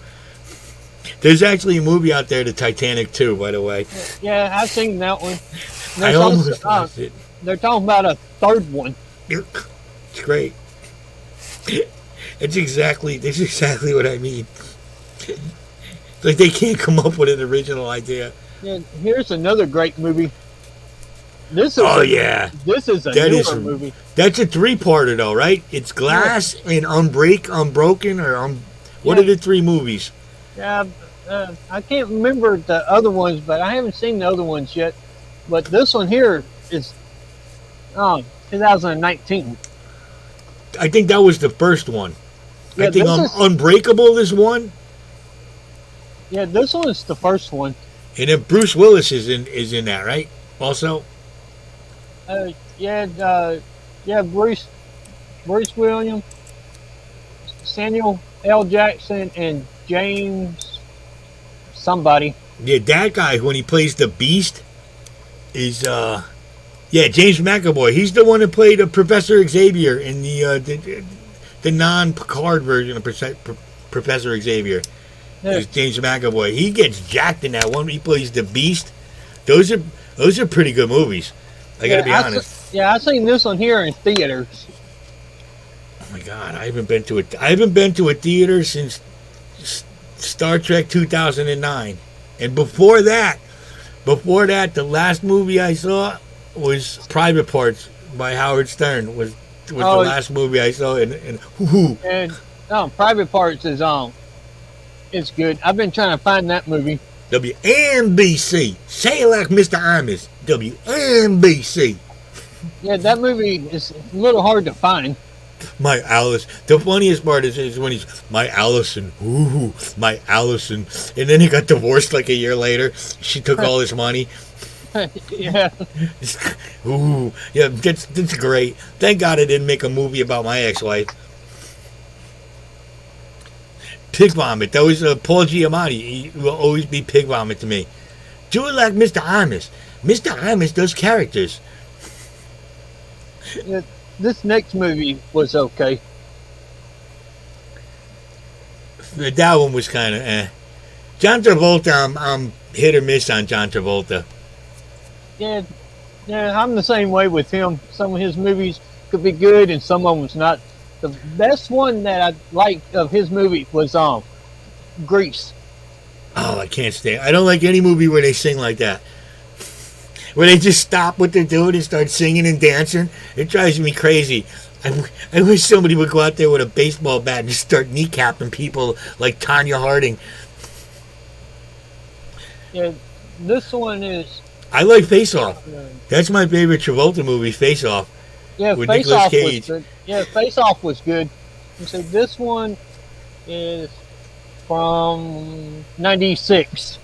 There's actually a movie out there, the Titanic 2, by the way. Yeah, I've seen that one. I almost watched it. They're talking about a third one. It's great. That's exactly what I mean. Like they can't come up with an original idea. Yeah, here's another great movie. This is a newer movie. That's a three-parter though, right? It's Glass and Unbroken, or what are the three movies? Yeah, I can't remember the other ones, but I haven't seen the other ones yet. But this one here is 2019. I think that was the first one. Yeah, I think Unbreakable is one. Yeah, this one is the first one. And then Bruce Willis is in that, right? Also. Bruce Williams, Samuel L. Jackson, and James somebody. Yeah, that guy when he plays the Beast is James McAvoy. He's the one that played Professor Xavier in the non-Picard version of Professor Xavier. Yeah. It's James McAvoy. He gets jacked in that one. He plays the Beast. Those are pretty good movies. I gotta be honest. I've seen this one here in theaters. Oh my God, I haven't been to a theater since Star Trek 2009, and before that, the last movie I saw was Private Parts by Howard Stern. Was the last movie I saw, and Private Parts is it's good. I've been trying to find that movie. WNBC. Say it like Mr. Imus. WNBC. Yeah, that movie is a little hard to find. My Alice. The funniest part is when he's my Allison. Ooh, my Allison. And then he got divorced like a year later. She took all his money. Yeah. Ooh, yeah, that's great. Thank God I didn't make a movie about my ex-wife. Pig Vomit. That was Paul Giamatti. He will always be Pig Vomit to me. Do it like Mr. Imus. Mr. Imus does characters. Yeah, this next movie was okay. That one was kind of John Travolta, I'm hit or miss on John Travolta. Yeah, I'm the same way with him. Some of his movies could be good and some of them's not. The best one that I liked of his movie was Grease. Oh, I can't stand. I don't like any movie where they sing like that. Where they just stop what they're doing and start singing and dancing. It drives me crazy. I wish somebody would go out there with a baseball bat and just start kneecapping people like Tanya Harding. Yeah, this one is. I like Face Off. That's my favorite Travolta movie, Face Off. Yeah, with Face Nicolas Off Cage. was good. Yeah, Face Off was good. You see, this one is from '96.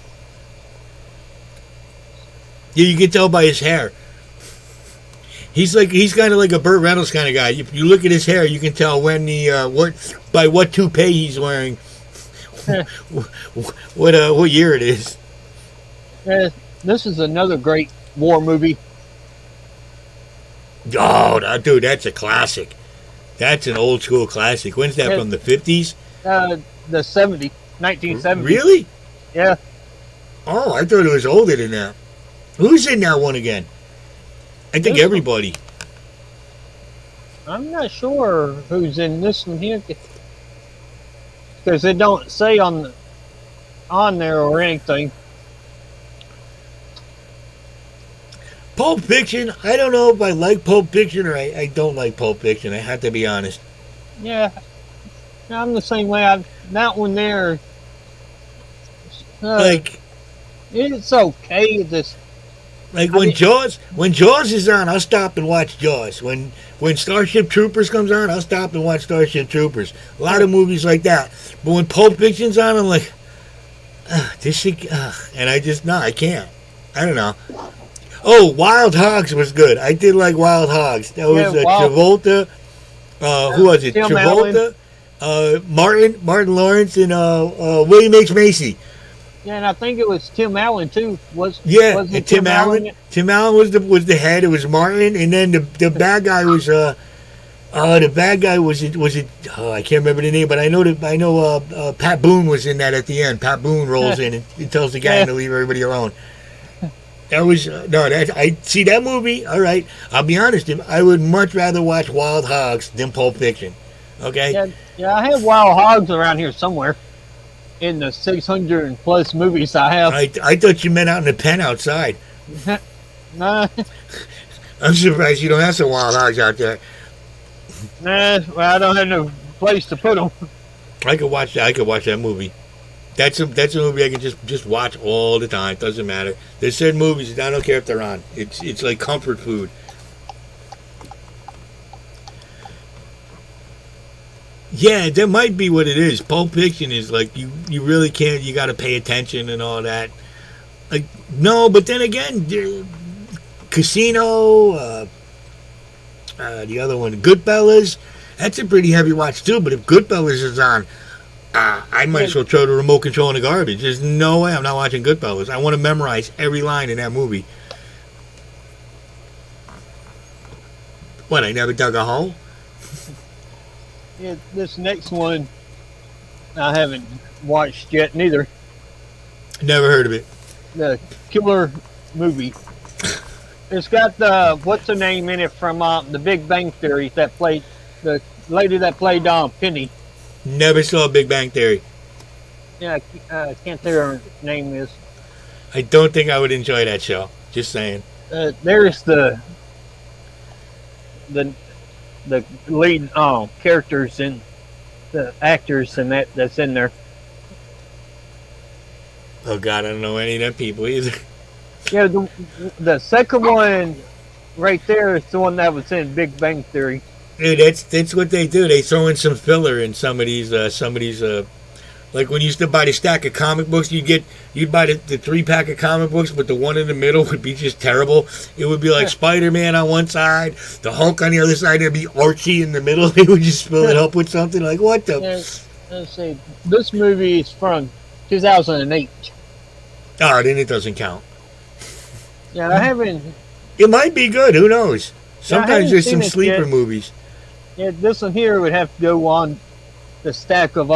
Yeah, you can tell by his hair. He's kind of like a Burt Reynolds kind of guy. If you look at his hair, you can tell when by what toupee he's wearing, what year it is. Yeah, this is another great war movie. Oh, dude, that's a classic. That's an old school classic. When's that from? The 50s? The 1970s. Really? Yeah. Oh, I thought it was older than that. Who's in that one again? I think everybody. I'm not sure who's in this one here because they don't say on there or anything. Pulp Fiction. I don't know if I like Pulp Fiction or I don't like Pulp Fiction. I have to be honest. Yeah, I'm the same way. That one there. It's okay. When Jaws is on, I'll stop and watch Jaws. When Starship Troopers comes on, I'll stop and watch Starship Troopers. A lot of movies like that. But when Pulp Fiction's on, I'm like, this shit, and I can't. I don't know. Oh, Wild Hogs was good. I did like Wild Hogs. That was Travolta. Who was it? Tim Travolta, Martin Lawrence, and William H. Macy. Yeah, and I think it was Tim Allen too. And Tim Allen. Tim Allen was the head. It was Martin, and then the bad guy was The bad guy was it? Oh, I can't remember the name, but I know Pat Boone was in that at the end. Pat Boone rolls in and he tells the gang Yeah, to leave everybody alone. That was no. That I see that movie. All right, I'll be honest. I would much rather watch Wild Hogs than Pulp Fiction. Okay. yeah, yeah. I have wild hogs around here somewhere in the 600 plus movies I have. I thought you meant out in the pen outside. Nah, I'm surprised you don't have some Wild Hogs out there. nah. Well, I don't have no place to put them. I could watch that. I could watch that movie. That's a movie I can just watch all the time. Doesn't matter. There's certain movies I don't care if they're on. It's like comfort food. Yeah, that might be what it is. Pulp Fiction is like you really can't. You got to pay attention and all that. Like no, but then again, Casino, the other one, Goodfellas. That's a pretty heavy watch too. But if Goodfellas is on, I might Yeah, as well throw the remote control in the garbage. There's no way I'm not watching Goodfellas. I want to memorize every line in that movie. What? I never dug a hole. yeah. This next one I haven't watched yet neither. Never heard of it. The Killer movie. It's got the what's her name in it from the Big Bang Theory that played the lady that played Penny. Never saw Big Bang Theory. Yeah, I can't think her name is. I don't think I would enjoy that show. Just saying. There's the the lead characters and the actors and that's in there. Oh God, I don't know any of them people either. Yeah, the second one right there is the one that was in Big Bang Theory. Dude, that's what they do. They throw in some filler in some of these like when you used to buy the stack of comic books, you'd buy the 3-pack of comic books, but the one in the middle would be just terrible. It would be like Yeah, Spider-Man on one side, the Hulk on the other side, there'd be Archie in the middle. They would just fill it yeah, up with something like what the. yeah. Let's see. This movie is from 2008. Oh, then it doesn't count. Yeah, I haven't. It might be good. Who knows? Yeah, I Sometimes haven't there's seen some it sleeper yet. movies. Yeah, this one here would have to go on the stack of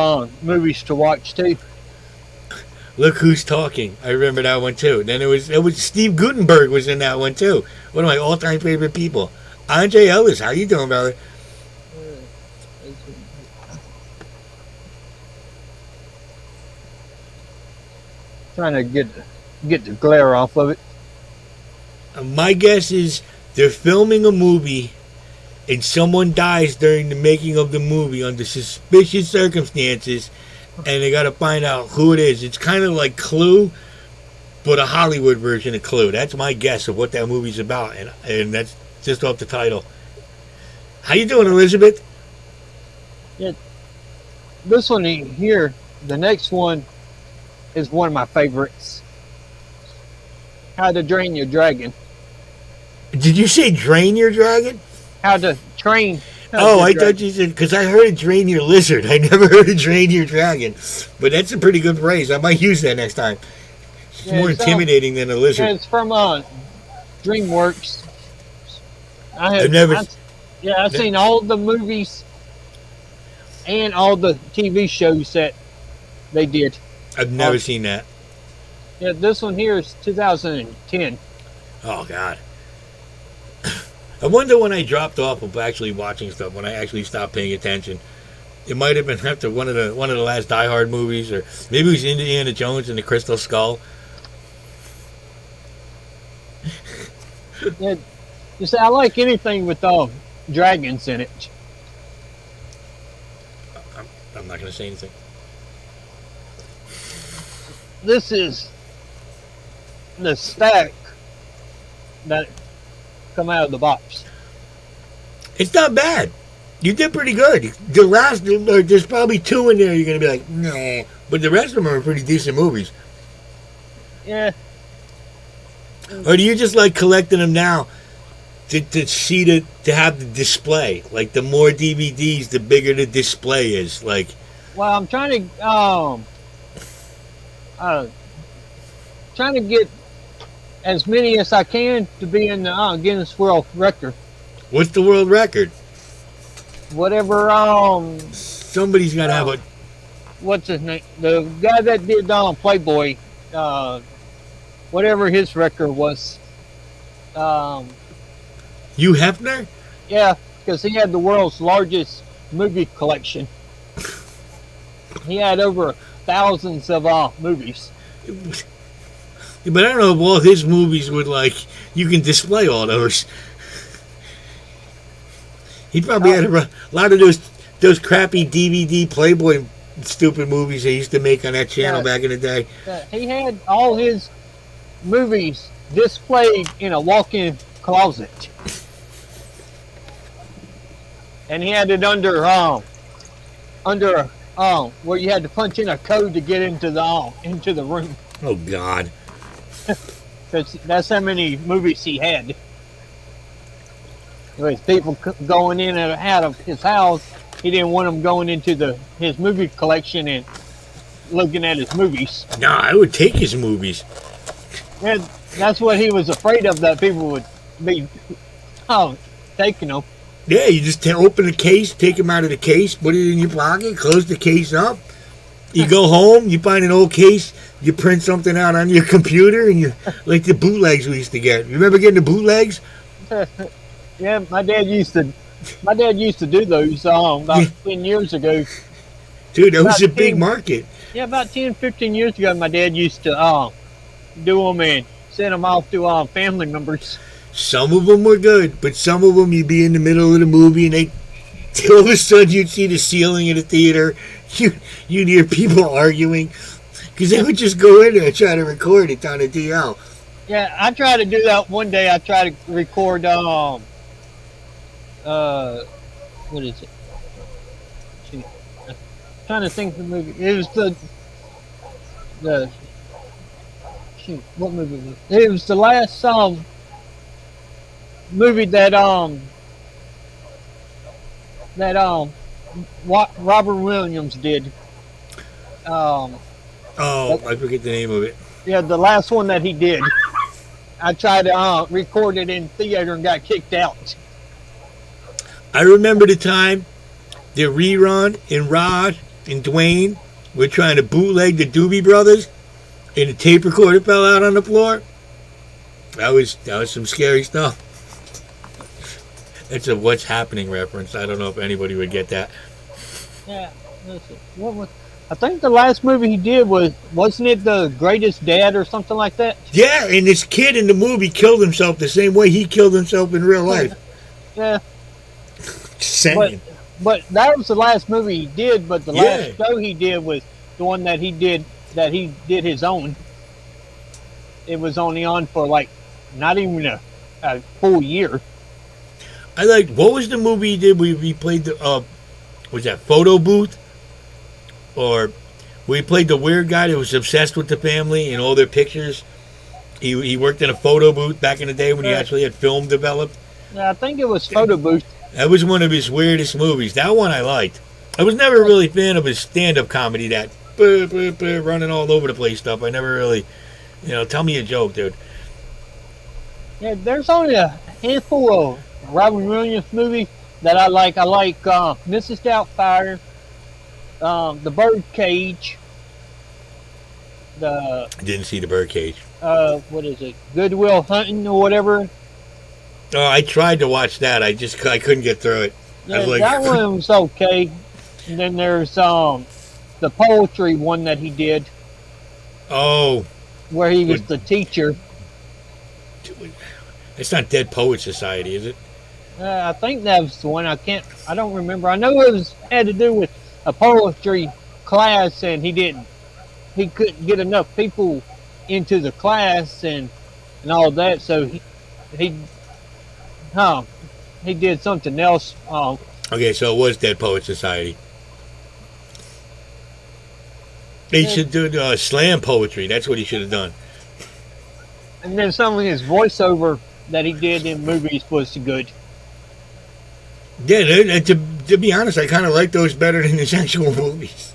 movies to watch too. Look who's talking. I remember that one too. Then it was Steve Gutenberg was in that one too. One of my all-time favorite people. Andre Ellis, how you doing, brother? Trying to get the glare off of it. My guess is they're filming a movie and someone dies during the making of the movie under suspicious circumstances and they got to find out who it is. It's kind of like Clue, but a Hollywood version of Clue. That's my guess of what that movie's about, and that's just off the title. How you doing, Elizabeth? Yeah, this one here, the next one is one of my favorites. How to Drain Your Dragon. Did you say Drain Your Dragon? How to train. Oh, I thought you said, because I heard Drain Your Lizard. I never heard of Drain Your Dragon. But that's a pretty good phrase. I might use that next time. It's Yeah, more intimidating than a lizard. it's from DreamWorks. I've never. I've seen all the movies and all the TV shows that they did. I've never seen that. Yeah, this one here is 2010. Oh God. I wonder when I dropped off of actually watching stuff, when I actually stopped paying attention. It might have been after one of the last Die Hard movies, or maybe it was Indiana Jones and the Crystal Skull. Yeah, you see, I like anything with dragons in it. I'm not going to say anything. This is the stack that come out of the box. It's not bad. You did pretty good. The last, there's probably 2 in there you're going to be like, nah. But the rest of them are pretty decent movies. Yeah, Or do you just like collecting them now to see to have the display? Like the more DVDs, the bigger the display is. Like, well, I'm trying to get as many as I can to be in the Guinness World Record. what's the world record? whatever. Somebody's got to have a. What's his name? The guy that did Playboy. Whatever his record was. Hugh Hefner? Yeah, because he had the world's largest movie collection. He had over thousands of movies. But I don't know if all his movies would you can display all those. He probably had a lot of those crappy DVD Playboy stupid movies they used to make on that channel back in the day. He had all his movies displayed in a walk-in closet, and he had it under where you had to punch in a code to get into the room. Oh God! That's how many movies he had. With people going in and out of his house, he didn't want them going into his movie collection and looking at his movies. Nah, I would take his movies. Yeah, that's what he was afraid of, that people would be taking them. Yeah, you just open the case, take them out of the case, put it in your pocket, close the case up. You go home, you find an old case, you print something out on your computer, and you like the bootlegs we used to get. You remember getting the bootlegs? Yeah, my dad used to do those about 10 years ago. Dude, that was a big market. Yeah, about 10, 15 years ago, my dad used to do them and send them off to family members. Some of them were good, but some of them you'd be in the middle of the movie and all of a sudden you'd see the ceiling in the theater. You'd hear people arguing because they would just go in there and try to record it on a DL. Yeah, I tried to do that one day. I tried to record what is it? Shoot. I'm trying to think of the movie. It was the shoot, what movie was it? It was the last movie that Robert Williams did. I forget the name of it. Yeah, the last one that he did. I tried to record it in theater and got kicked out. I remember the time that Rerun and Rod and Dwayne were trying to bootleg the Doobie Brothers and the tape recorder fell out on the floor. That was some scary stuff. It's a What's Happening reference. I don't know if anybody would get that. Yeah, I think the last movie he did wasn't it The Greatest Dad or something like that? Yeah, and this kid in the movie killed himself the same way he killed himself in real life. Yeah. Saying. But that was the last movie he did, but the last show he did was the one that he did his own. It was only on for not even a full year. I liked, what was the movie he did where he played the was that Photo Booth? Or where he played the weird guy that was obsessed with the family and all their pictures. He worked in a photo booth back in the day when he actually had film developed. Yeah, I think it was Photo Booth. That was one of his weirdest movies. That one I liked. I was never really a fan of his stand-up comedy, that running all over the place stuff. I never really, tell me a joke, dude. Yeah, there's only a handful of Robin Williams movies that I like. I like Mrs. Doubtfire, The Birdcage, I didn't see The Birdcage. what is it? Goodwill Hunting or whatever. Oh, I tried to watch that. I couldn't get through it. Yeah, that one was okay. And then there's the poetry one that he did. Oh. Where he was the teacher. It's not Dead Poet Society, is it? I think that was the one. I don't remember. I know it had to do with a poetry class, and he couldn't get enough people into the class and all that, so he did something else. Okay, so it was Dead Poet Society. He should do slam poetry. That's what he should have done. And then some of his voiceover that he did in movies was good. Yeah, to be honest, I kind of like those better than his actual movies.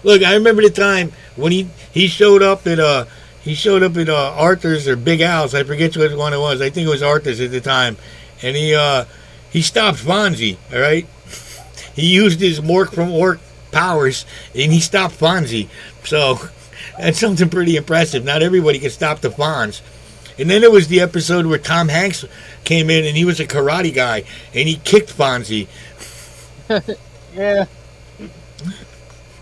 Look, I remember the time when he showed up at Arthur's or Big Al's. I forget which one it was. I think it was Arthur's at the time, and He stopped Fonzie, all right? He used his Mork from Ork powers, and he stopped Fonzie. So that's something pretty impressive. Not everybody can stop the Fonz. And then there was the episode where Tom Hanks came in, and he was a karate guy, and he kicked Fonzie. Yeah.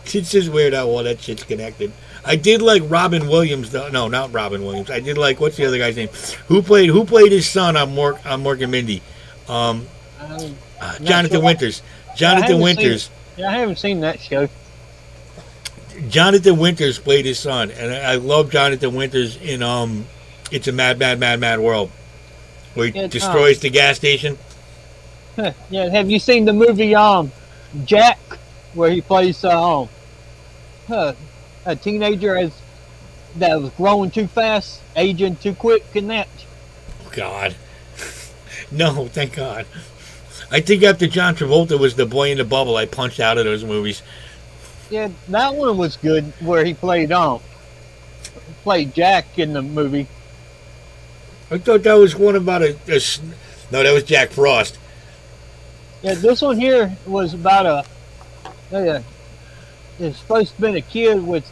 It's just weird how all that shit's connected. I did like Robin Williams, though. No, not Robin Williams. I did like, what's the other guy's name? Who played his son on Mork and Mindy? Jonathan sure. Winters. Jonathan Winters. I haven't seen that show. Jonathan Winters played his son, and I love Jonathan Winters in It's a Mad, Mad, Mad, Mad World, where he destroys the gas station. Yeah, have you seen the movie Jack, where he plays a teenager that was growing too fast, aging too quick, and that? Oh, God. No, thank God. I think after John Travolta was the boy in the bubble, I punched out of those movies. Yeah, that one was good, where he played Jack in the movie. I thought that was one about no, that was Jack Frost. Yeah, this one here was about it's supposed to be a kid with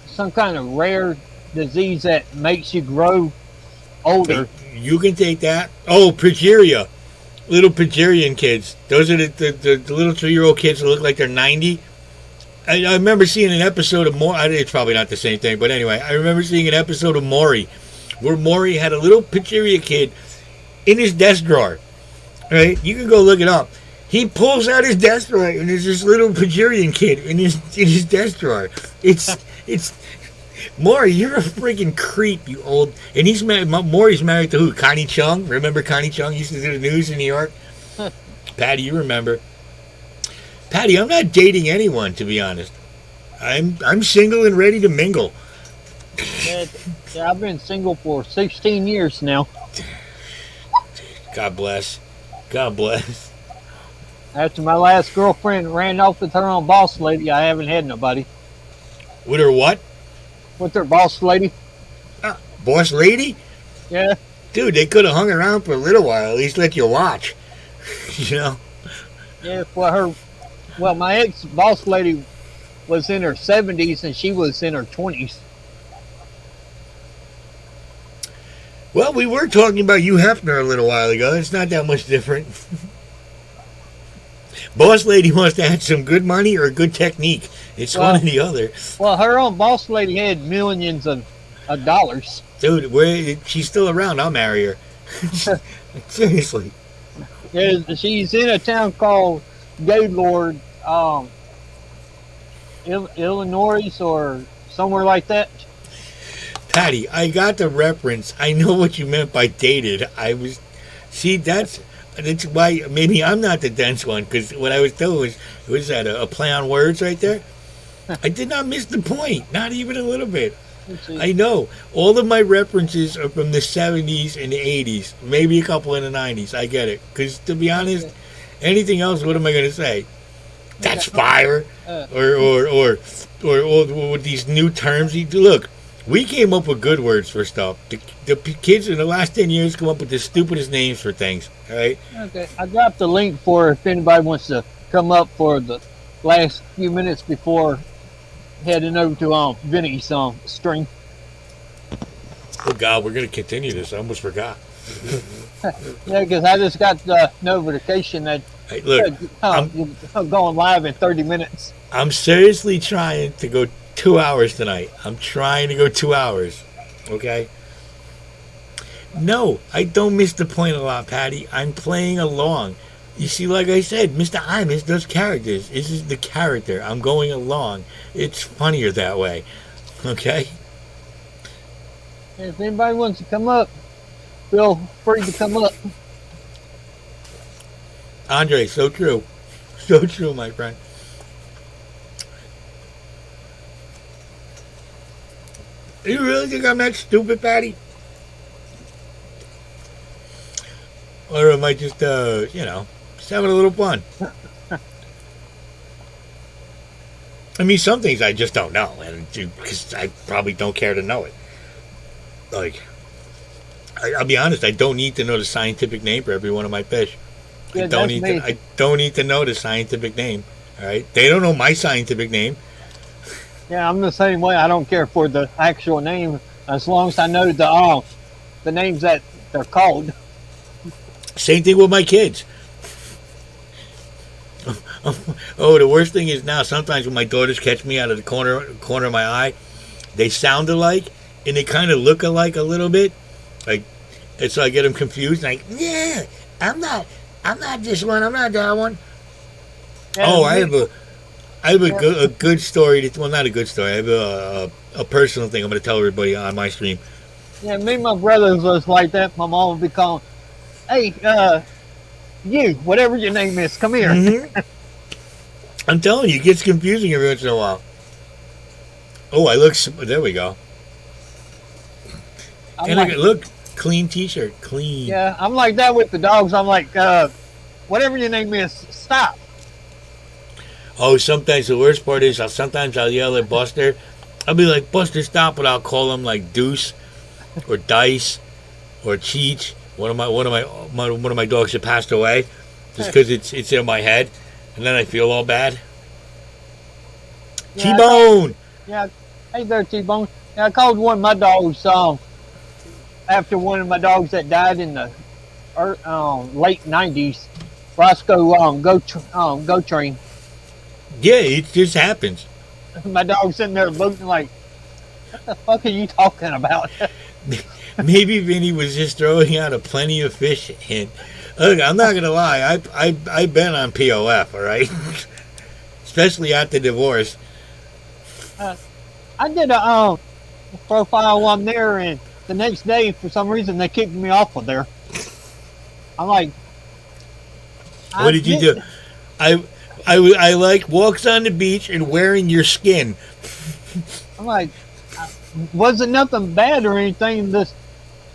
some kind of rare disease that makes you grow older. You can take that. Oh, progeria. Little progerian kids. Those are the little 2-year-old kids that look like they're 90. I remember seeing an episode of Maury. It's probably not the same thing, but anyway, I remember seeing an episode of Maury where Maury had a little progeria kid in his desk drawer. Right? You can go look it up. He pulls out his desk drawer, and there's this little progerian kid in his desk drawer. It's Maury, you're a freaking creep, you old. And Maury's married to who? Connie Chung. Remember Connie Chung used to do the news in New York? Patty, you remember? Patty, I'm not dating anyone, to be honest. I'm single and ready to mingle. Yeah, I've been single for 16 years now. God bless. God bless. After my last girlfriend ran off with her own boss lady, I haven't had nobody. With her what? With her boss lady. Boss lady? Yeah. Dude, they could have hung around for a little while. At least let you watch. You know? Yeah, well, my ex-boss lady was in her 70s and she was in her 20s. Well, we were talking about Hugh Hefner a little while ago. It's not that much different. Boss lady must have had some good money or good technique. It's one or the other. Well, her own boss lady had millions of dollars. Dude, she's still around. I'll marry her. Seriously. Yeah, she's in a town called Gaylord, Illinois or somewhere like that. Patty, I got the reference. I know what you meant by dated. That's why maybe I'm not the dense one, because what I was doing was that a play on words right there? I did not miss the point, not even a little bit. I know. All of my references are from the 70s and the 80s, maybe a couple in the 90s. I get it. Because to be honest, anything else, what am I going to say? That's fire. Or with these new terms. Look, we came up with good words for stuff. The kids in the last 10 years come up with the stupidest names for things. All right? Okay. I dropped the link for if anybody wants to come up for the last few minutes before heading over to Vinny's stream. Oh, God, we're going to continue this. I almost forgot. Yeah, because I just got the notification that hey, look, I'm going live in 30 minutes. I'm seriously trying to go 2 hours tonight. I'm trying to go 2 hours. Okay? No, I don't miss the point a lot, Patty. I'm playing along. You see, like I said, Mr. Imus does characters. This is the character. I'm going along. It's funnier that way. Okay? If anybody wants to come up, feel free to come up. Andre, so true. So true, my friend. You really think I'm that stupid, Patty? Or am I just, just having a little fun? I mean, some things I just don't know, and because I probably don't care to know it. Like, I'll be honest, I don't need to know the scientific name for every one of my fish. Yeah, that's me. I don't need to know the scientific name. All right, they don't know my scientific name. Yeah, I'm the same way. I don't care for the actual name as long as I know the names that they're called. Same thing with my kids. Oh, the worst thing is now sometimes when my daughters catch me out of the corner of my eye, they sound alike and they kind of look alike a little bit. Like, and so I get them confused. Like, yeah, I'm not this one. I'm not that one. Yeah, Oh, me- I have yeah, a good story. Well, not a good story. I have a personal thing I'm going to tell everybody on my stream. yeah, me and my brothers was like that. My mom would be calling, "Hey, you, whatever your name is, come here." I'm telling you, it gets confusing every once in a while. Oh, there we go. I'm And like, look, clean T-shirt, clean. yeah, I'm like that with the dogs. I'm like, whatever your name is, stop. Oh, sometimes the worst part is sometimes I'll yell at Buster. I'll be like, Buster, stop, but I'll call him like Deuce or Dice or Cheech. One of my dogs that passed away, just because it's in my head, and then I feel all bad. Yeah, T-Bone. yeah. Hey there, T-Bone. Yeah, I called one of my dogs after one of my dogs that died in the late '90s. Roscoe go train. Yeah, it just happens. My dog's sitting there looking like, what the fuck are you talking about? Maybe Vinny was just throwing out a plenty of fish hint. Look, I'm not gonna lie. I've been on POF, all right, especially after divorce. uh, I did a profile on there, and the next day, for some reason, they kicked me off of there. I'm like, What did you do? I I like walks on the beach and wearing your skin. I'm like, wasn't nothing bad or anything. This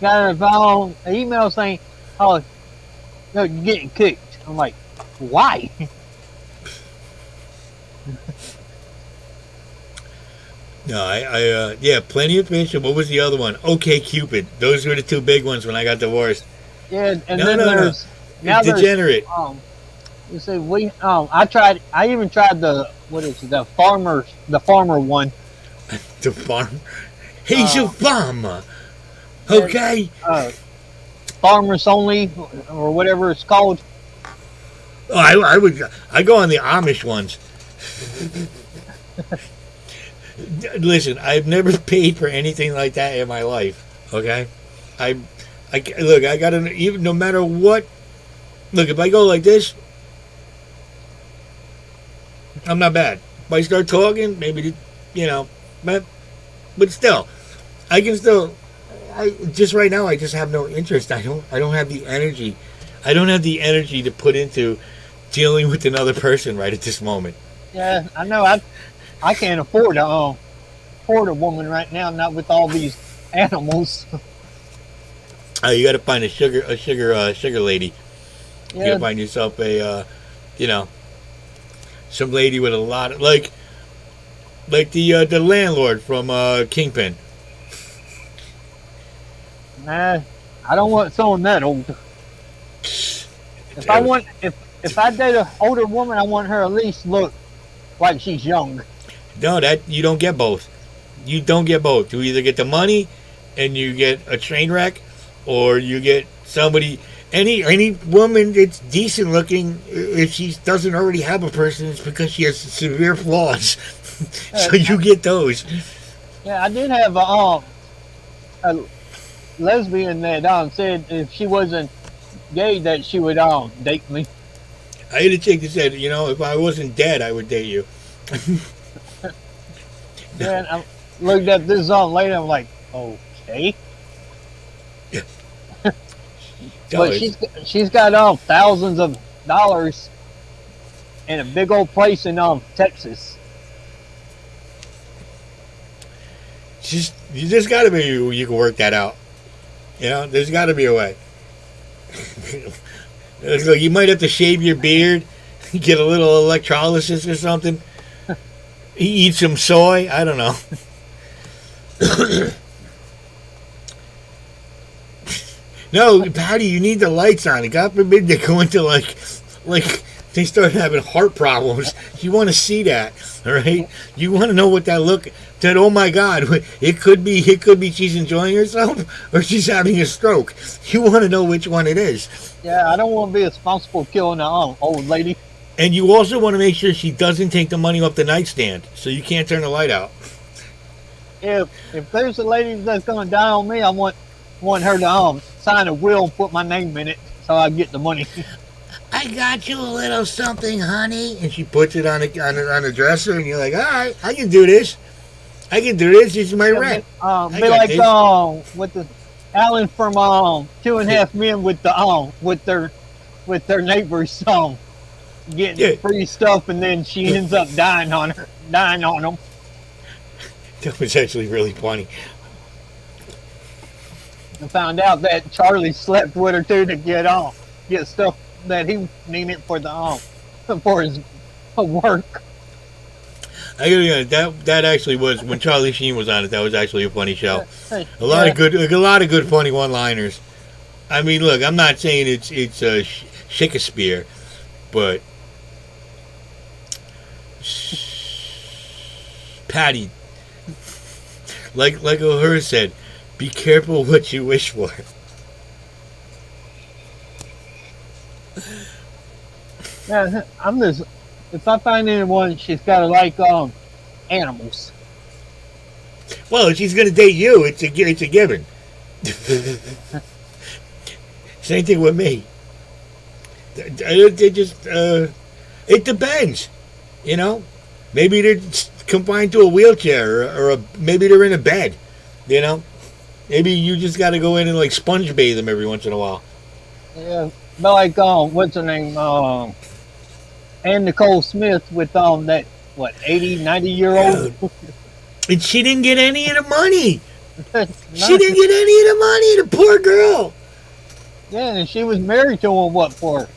got an email saying, "Oh, you're getting kicked." I'm like, why? No, yeah, plenty of fish. And what was the other one? Okay, Cupid. Those were the two big ones when I got divorced. Yeah, and No, then no, no. there's now Degenerate. you see I even tried the what is it, the farmer one. The farm. He's a Uh, farmer. and, Okay. Farmers only or whatever it's called. Oh, I go on the Amish ones. Listen, I've never paid for anything like that in my life. Okay, look. I got to even no matter what. Look, if I go like this, I'm not bad. If I start talking, maybe but still, I can still. I just right now, I just have no interest. I don't have the energy. I don't have the energy to put into dealing with another person right at this moment. Yeah, I know. I can't afford a woman right now, not with all these animals. You got to find a sugar lady. You got Yeah, to find yourself you know, some lady with a lot of like the landlord from Kingpin. nah, I don't want someone that old. If I date an older woman, I want her at least look like she's young. No, that you don't get both. You don't get both. You either get the money and you get a train wreck, or you get somebody. Any woman that's decent looking, if she doesn't already have a person, it's because she has severe flaws. So you get those. Yeah, I did have a lesbian that said if she wasn't gay that she would date me. I had a chick that said, if I wasn't dead, I would date you. Yeah, and I looked at this later. I'm like, okay, No, but she's got thousands of dollars and a big old place in Texas. you just got to be you can work that out. There's got to be a way. Look, you might have to shave your beard, get a little electrolysis or something. Eat some soy. I don't know. No, Patty, you need the lights on. God forbid they go into like they start having heart problems. You want to see that, all right? You want to know what that look. That, oh my God, it could be she's enjoying herself or she's having a stroke. You want to know which one it is. Yeah, I don't want to be responsible for killing the old lady. And you also want to make sure she doesn't take the money off the nightstand, so you can't turn the light out. If there's a lady that's gonna die on me, I want her to sign a will and put my name in it so I get the money. I got you a little something, honey, and she puts it on a dresser, and you're like, all right, I can do this. This is my rent. Be like with the Alan from 2.5 Men with their neighbors getting free stuff, and then she ends up dying on them. That was actually really funny. I found out that Charlie slept with her too to get stuff that he needed for his work. I gotta that actually was when Charlie Sheen was on it. That was actually a funny show. A lot of good funny one-liners. I mean, look, I'm not saying it's Shakespeare, but Patty, like O'Hara said, be careful what you wish for. Yeah, if I find anyone, she's got to like animals. Well, if she's gonna date you, it's a given. Same thing with me. They just it depends, you know. Maybe they're confined to a wheelchair, or maybe they're in a bed, you know. Maybe you just got to go in and like sponge bathe them every once in a while. Yeah, but like what's her name? Ann Nicole Smith with that 80, 90-year-old. And she didn't get any of the money. She didn't get any of the money. The poor girl. Yeah, and she was married to him for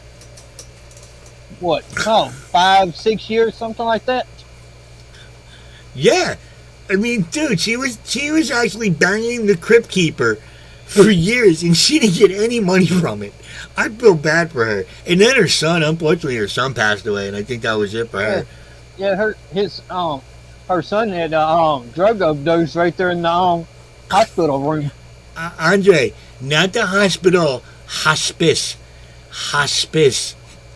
5, 6 years, something like that. Yeah, I mean, dude, she was actually banging the crypt keeper for years, and she didn't get any money from it. I feel bad for her. And then her son passed away, and I think that was it for her. Yeah, her son had a drug overdose right there in the hospital room. Andre, not the hospital, hospice.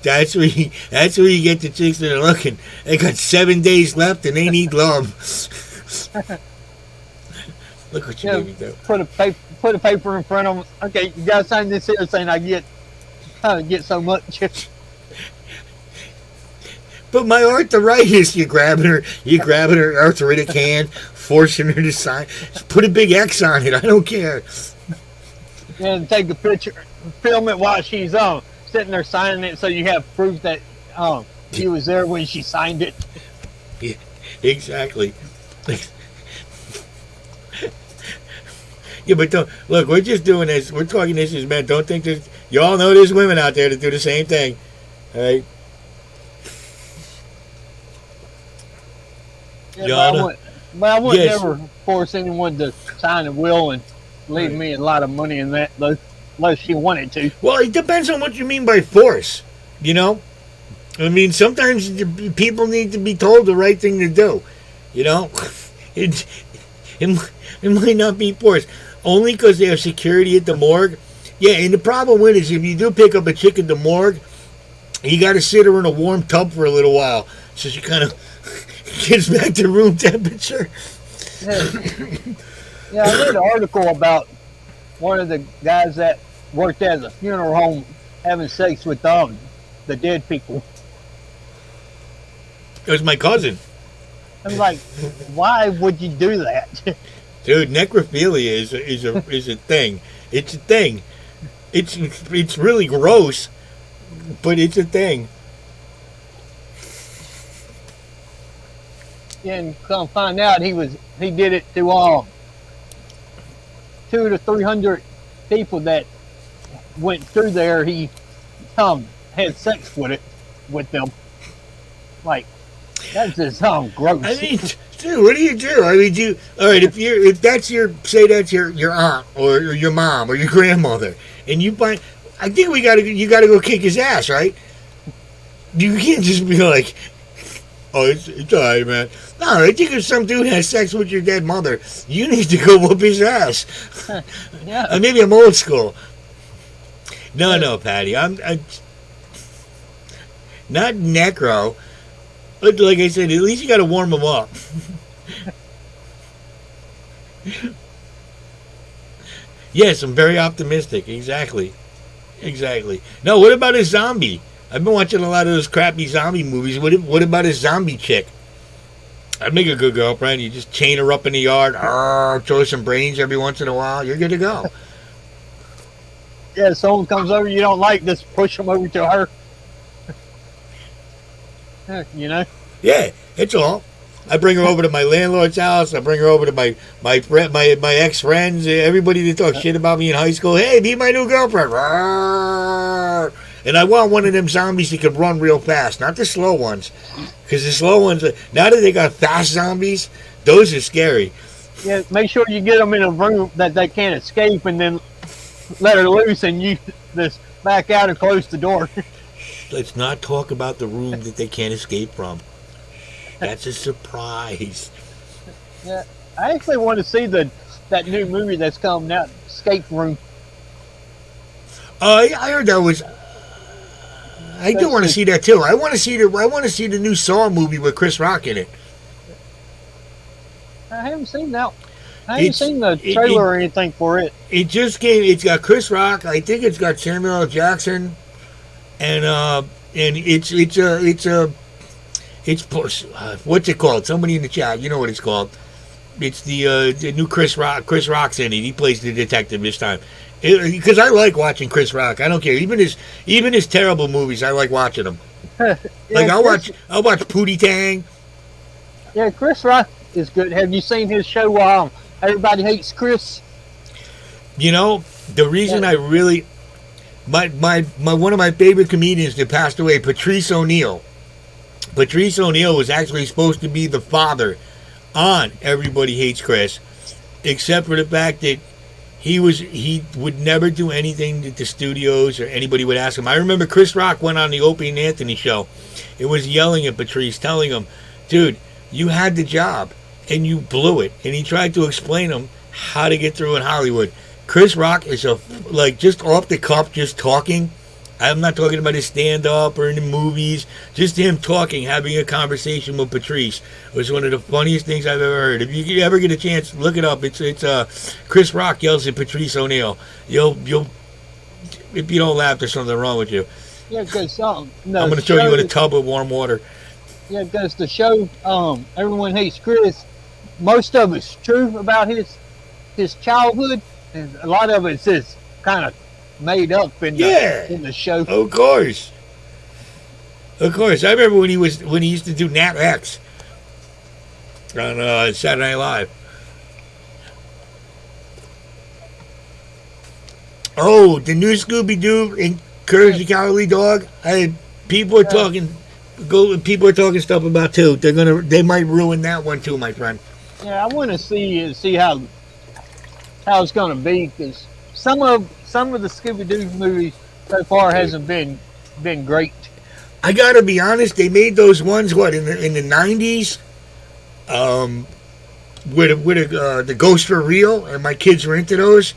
That's where you get the chicks that are looking. They got 7 days left and they need love. Look what you made me do. Put a paper in front of them. Okay, you gotta sign this here saying I get so much. But my arthritis, you grabbing her arthritic hand, forcing her to sign. Put a big X on it. I don't care. And take a picture, film it while she's sitting there signing it, so you have proof that she was there when she signed it. Yeah, exactly. Yeah, but look, we're just doing this. We're talking this as men. Don't think this. You all know there's women out there that do the same thing, all right? Yeah, but I would never force anyone to sign a will and leave me a lot of money in that, unless she wanted to. Well, it depends on what you mean by force, you know? I mean, sometimes people need to be told the right thing to do, you know? It might not be force. Only because they have security at the morgue. Yeah, and the problem with it is if you do pick up a chick at the morgue, you got to sit her in a warm tub for a little while so she kind of gets back to room temperature. Yeah, I read an article about one of the guys that worked at a funeral home having sex with the dead people. It was my cousin. I'm like, why would you do that? Dude, necrophilia is a thing. It's a thing. It's really gross, but it's a thing. And come find out he did it to 200 to 300 people that went through there. He had sex with them. Like, that's just gross. I mean, dude, what do you do? I mean, all right, if that's your aunt or your mom or your grandmother, and you find, I think you gotta go kick his ass, right? You can't just be like, oh, it's all right, man. No, I think if some dude has sex with your dead mother, you need to go whoop his ass. Yeah. Maybe I'm old school. No, Patty. I'm not necro. But like I said, at least you got to warm him up. Yes, I'm very optimistic. Exactly. No, what about a zombie? I've been watching a lot of those crappy zombie movies. What about a zombie chick? I'd make a good girlfriend. You just chain her up in the yard, throw some brains every once in a while. You're good to go. Yeah, someone comes over you don't like, just push them over to her. You know? Yeah, it's all. I bring her over to my landlord's house. I bring her over to my ex friends, everybody that talks shit about me in high school. Hey, be my new girlfriend. And I want one of them zombies that could run real fast, not the slow ones, because the slow ones, now that they got fast zombies, those are scary. Yeah, make sure you get them in a room that they can't escape, and then let her loose, and you just back out and close the door. Let's not talk about the room that they can't escape from. That's a surprise. Yeah, I actually want to see that new movie that's coming out, Escape Room. I heard that was. I do want to see that too. I want to see the new Saw movie with Chris Rock in it. I haven't seen that. I haven't seen the trailer or anything for it. It just came. It's got Chris Rock. I think it's got Samuel L. Jackson, and it's what's it called? Somebody in the chat, you know what it's called. It's the new Chris Rock. Chris Rock's in it. He plays the detective this time. Because I like watching Chris Rock. I don't care. Even his terrible movies, I like watching them. Yeah, like I'll watch Pootie Tang. Yeah, Chris Rock is good. Have you seen his show? Everybody Hates Chris. You know, the reason I really my one of my favorite comedians that passed away, Patrice O'Neal. Patrice O'Neal was actually supposed to be the father on Everybody Hates Chris, except for the fact that he would never do anything that the studios or anybody would ask him. I remember Chris Rock went on the Opie and Anthony show. It was yelling at Patrice, telling him, dude, you had the job and you blew it. And he tried to explain to him how to get through in Hollywood. Chris Rock is just off the cuff, just talking. I'm not talking about his stand-up or in the movies. Just him talking, having a conversation with Patrice was one of the funniest things I've ever heard. If you ever get a chance, look it up. It's Chris Rock yells at Patrice O'Neal. You'll if you don't laugh, there's something wrong with you. Yeah, because I'm going to throw you in a tub of warm water. Yeah, because the show Everyone Hates Chris, most of it's true about his childhood, and a lot of it's just kind of made up in the show. Of course. I remember when he used to do Nat X on Saturday Night Live. Oh, the new Scooby Doo and Courage the Cowardly Dog. People are talking stuff about too. They might ruin that one too, my friend. Yeah, I want to see how it's going to be, because some of the Scooby-Doo movies so far hasn't been great. I gotta be honest, they made those ones in the 90s, where the ghosts were real, and my kids were into those.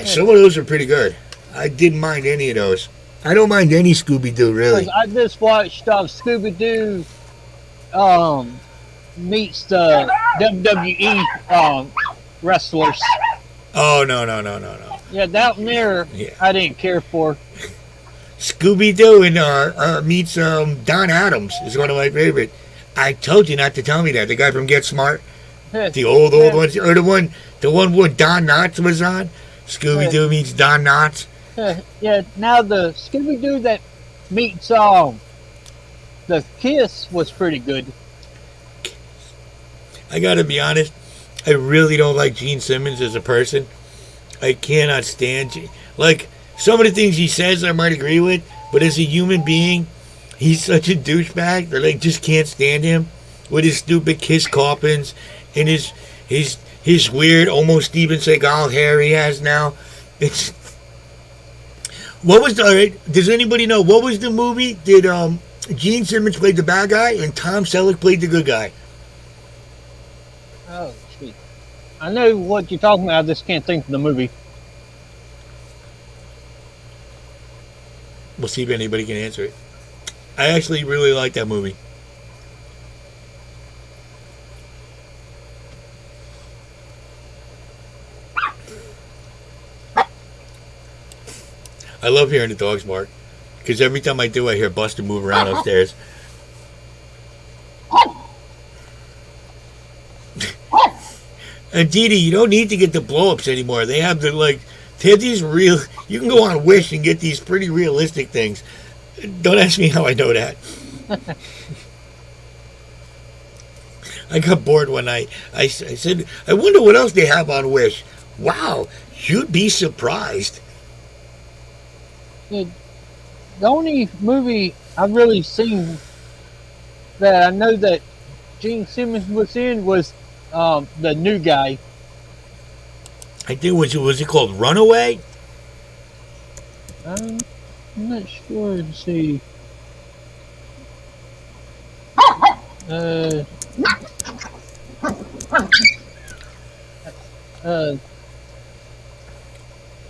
Some of those are pretty good. I didn't mind any of those. I don't mind any Scooby-Doo, really. I just watched Scooby-Doo meets the WWE wrestlers. Oh, no. Yeah, that one there, I didn't care for. Scooby-Doo and meets Don Adams is one of my favorite. I told you not to tell me that. The guy from Get Smart. The old ones. Or the one where Don Knotts was on. Scooby-Doo meets Don Knotts. Yeah, now the Scooby-Doo that meets the Kiss was pretty good. I gotta be honest, I really don't like Gene Simmons as a person. I cannot stand some of the things he says I might agree with, but as a human being, he's such a douchebag that I just can't stand him with his stupid Kiss coffins and his weird, almost Steven Seagal hair he has now. What was the? All right, does anybody know what was the movie? Did Gene Simmons played the bad guy and Tom Selleck played the good guy? Oh, shit. I know what you're talking about. I just can't think of the movie. We'll see if anybody can answer it. I actually really like that movie. I love hearing the dogs bark because every time I do, I hear Buster move around upstairs. And Didi, you don't need to get the blow-ups anymore. They have they have these real. You can go on Wish and get these pretty realistic things. Don't ask me how I know that. I got bored one night. I said, I wonder what else they have on Wish. Wow, you'd be surprised. The only movie I've really seen that I know that Gene Simmons was in was the New Guy. I think was it called Runaway? I'm not sure. Let's see. Uh, uh,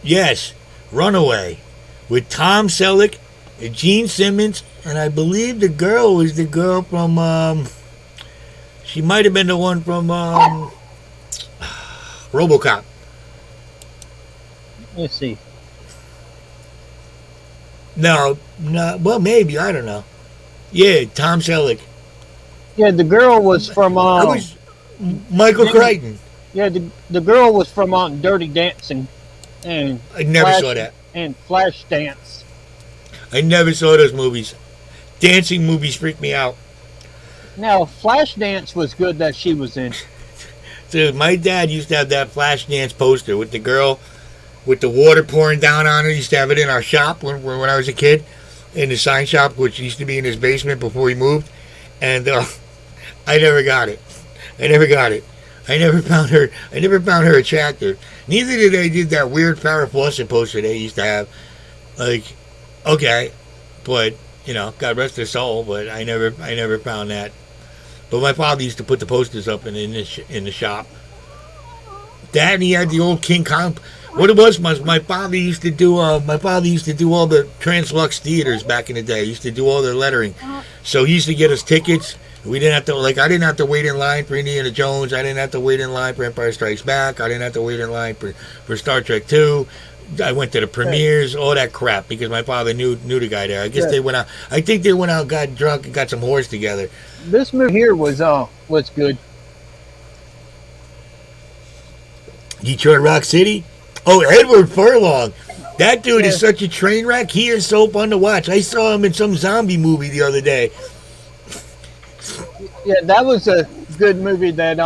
Yes, Runaway, with Tom Selleck and Gene Simmons, and I believe the girl was the girl from. She might have been the one from RoboCop. let's see. No, well, maybe, I don't know. Yeah, Tom Selleck. Yeah, the girl was from I was Michael Crichton. yeah, the girl was from Dirty Dancing and I never saw that. and Flash Dance. I never saw those movies. Dancing movies freak me out. Now, Flash Dance was good that she was in. Dude, my dad used to have that Flashdance poster with the girl with the water pouring down on her. He used to have it in our shop when I was a kid, in the sign shop, which used to be in his basement before he moved. And I never got it. I never got it. I never found her attractive. Neither did they did that weird Farrah Fawcett poster they used to have. Like, okay, but God rest her soul. But I never found that. But my father used to put the posters up in the shop. That, and he had the old King Kong. What it was, my father used to do. My father used to do all the Translux theaters back in the day. He used to do all their lettering. So he used to get us tickets. We didn't have to I didn't have to wait in line for Indiana Jones. I didn't have to wait in line for Empire Strikes Back. I didn't have to wait in line for Star Trek 2. I went to the premieres, all that crap, because my father knew the guy there. I guess they went out. I think they went out, got drunk, and got some whores together. This movie here was good. Detroit Rock City. Oh, Edward Furlong. That dude is such a train wreck. He is so fun to watch. I saw him in some zombie movie the other day. Yeah, that was a good movie that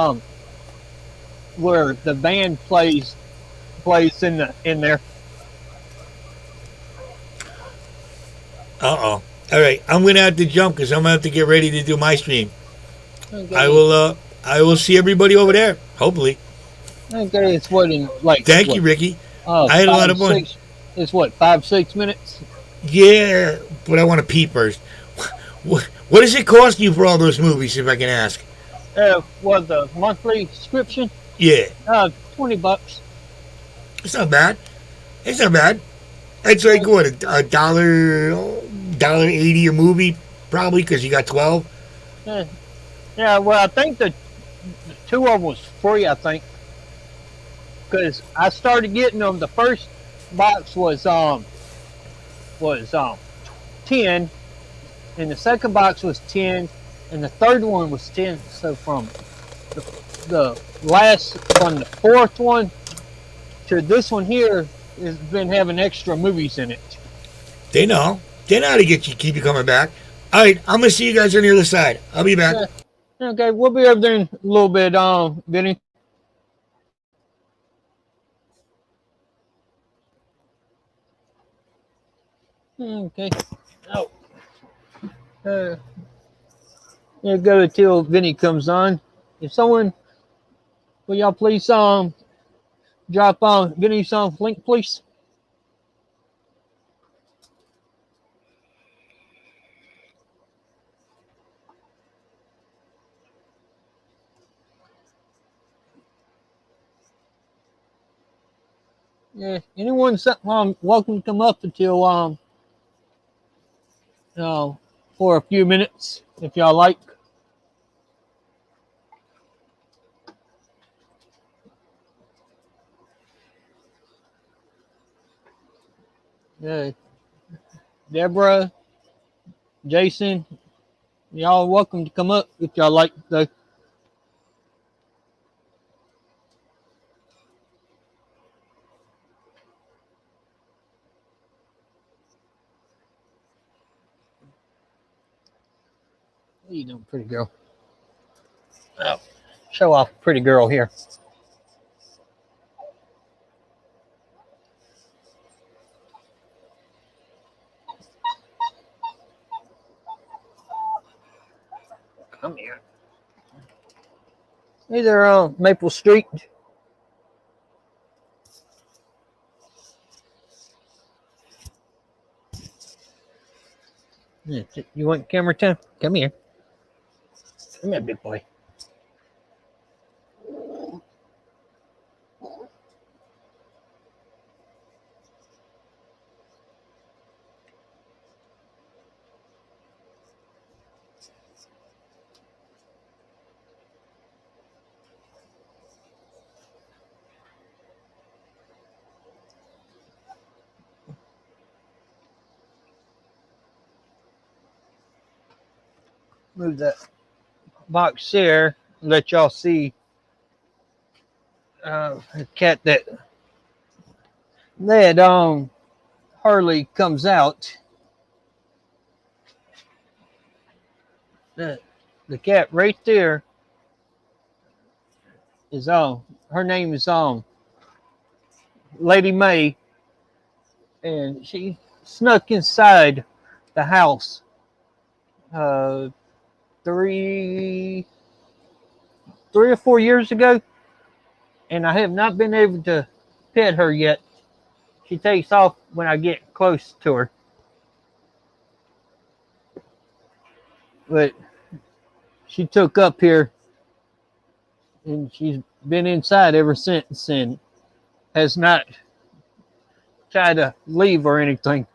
where the band plays in there. All right, I'm gonna have to jump because I'm gonna have to get ready to do my stream. Okay. I will see everybody over there. Hopefully. Okay, it's what in like. Thank you, Ricky. I had a lot of fun. It's what 5-6 minutes. Yeah, but I want to pee first. What does it cost you for all those movies, if I can ask? What the monthly subscription? Yeah. $20. It's not bad. It's not bad. It's like what, a $1.80 a movie, probably, because you got 12. Yeah. Well, I think the two of them was free. I think because I started getting them. The first box was 10, and the second box was 10, and the third one was 10. So from the fourth one to this one here has been having extra movies in it. They know how to keep you coming back. All right, I'm gonna see you guys on the other side. I'll be back. Okay, we'll be over there in a little bit, Vinny. Okay. Oh. Yeah, go until Vinny comes on. If someone, will y'all please drop Vinny's link, please? Yeah, anyone welcome to come up until for a few minutes if y'all like. Yeah, Deborah, Jason, y'all welcome to come up if y'all like. Though. How you doing, pretty girl? Oh, show off, pretty girl here. Come here. Hey there, Maple Street. Yeah, you want camera time? Come here. Come here, big boy. Move that box there. Let y'all see a cat that Harley comes out. The cat right there is her name is Lady May, and she snuck inside the house uh, three or 4 years ago, and I have not been able to pet her yet. She takes off when I get close to her, but she took up here, and she's been inside ever since, and has not tried to leave or anything.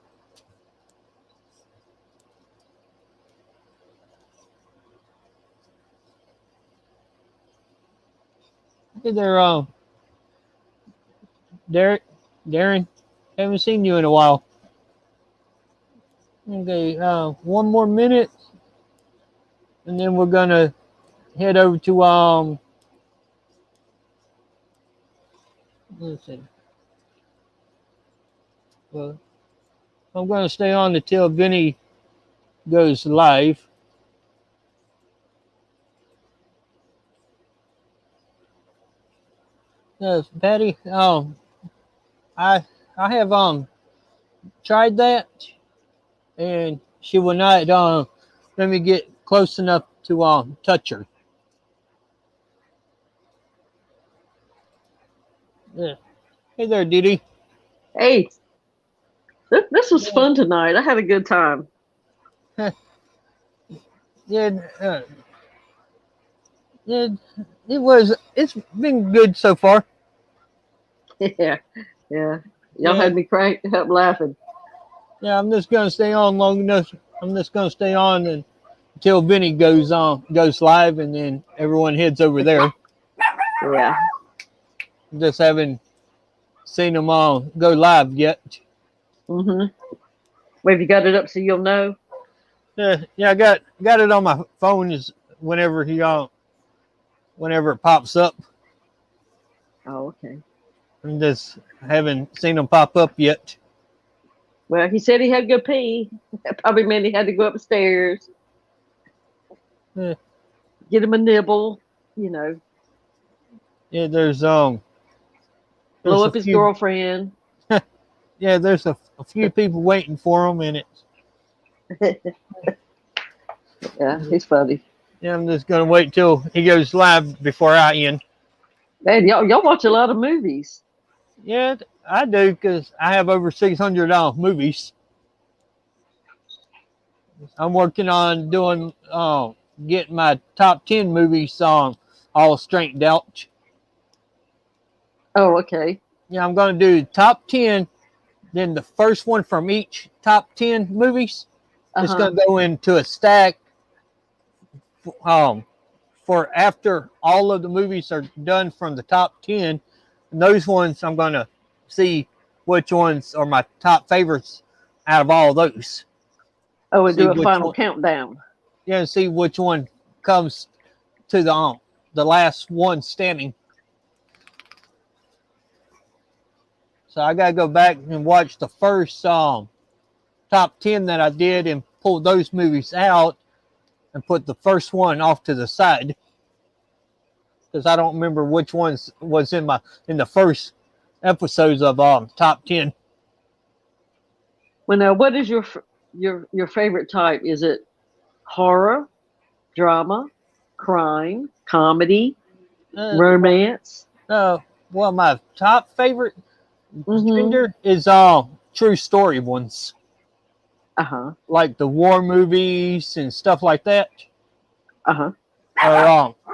Hey there, Derek, Darren, haven't seen you in a while. Okay, one more minute, and then we're gonna head over to let's see. Well, I'm gonna stay on until Vinny goes live. Patty, I have tried that, and she will not let me get close enough to touch her. Yeah. Hey there, Dee Dee. Hey, this was fun tonight. I had a good time. Yeah, yeah, it was. It's been good so far. Yeah, yeah. Y'all Yeah, had me cracked up laughing. yeah. I'm just gonna stay on long enough. I'm just gonna stay on until Vinny goes live, and then everyone heads over there. Yeah. Just haven't seen them all go live yet. Mm-hmm. Well, have you got it up so you'll know? Yeah. I got it on my phone. Is whenever it pops up. Oh, okay. I just haven't seen them pop up yet. Well, he said he had to go pee. That probably meant he had to go upstairs, Yeah, get him a nibble, you know, yeah. blow There's a up his few. girlfriend. Yeah, there's a few people waiting for him, and Yeah, he's funny. yeah, I'm just gonna wait till he goes live before I end. Man, y'all watch a lot of movies. Yeah, I do because I have over 600 movies. I'm working on doing getting my top 10 movies all straightened out. Oh, okay. Yeah, I'm going to do top 10. Then the first one from each top 10 movies is Uh-huh. going to go into a stack. Um, for after all of the movies are done from the top 10, and those ones I'm going to see which ones are my top favorites out of all those. Oh, and See do a which final one, countdown. yeah, see which one comes to the last one standing. So I got to go back and watch the first top 10 that I did and pull those movies out and put the first one off to the side because I don't remember which ones was in the first episodes of top 10. Well, now, what is your favorite type? Is it horror, drama, crime, comedy, Uh, romance? uh, well, my top favorite Mm-hmm. gender is true story ones, Uh-huh. like the war movies and stuff like that. Uh-huh.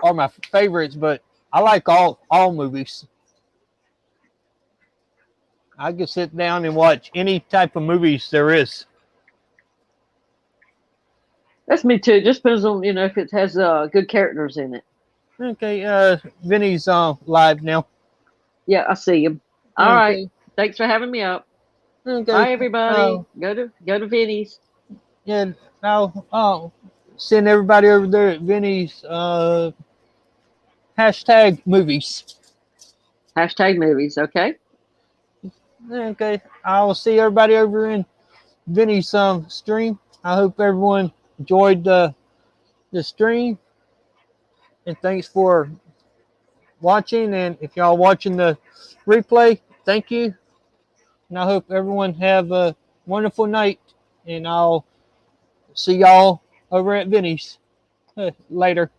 Are my favorites, but I like all movies. I can sit down and watch any type of movies there is. That's me too. It just depends on, if it has good characters in it. Okay, Vinny's live now. Yeah, I see him. All right. Okay, Thanks for having me up. okay. Bye, everybody. Go to Vinny's. Yeah, now send everybody over there at Vinny's hashtag movies. Hashtag movies. Okay. Okay, I'll see everybody over in Vinny's stream. I hope everyone enjoyed the stream, and thanks for watching. And if y'all watching the replay, thank you. And I hope everyone have a wonderful night. And I'll see y'all over at Vinny's later.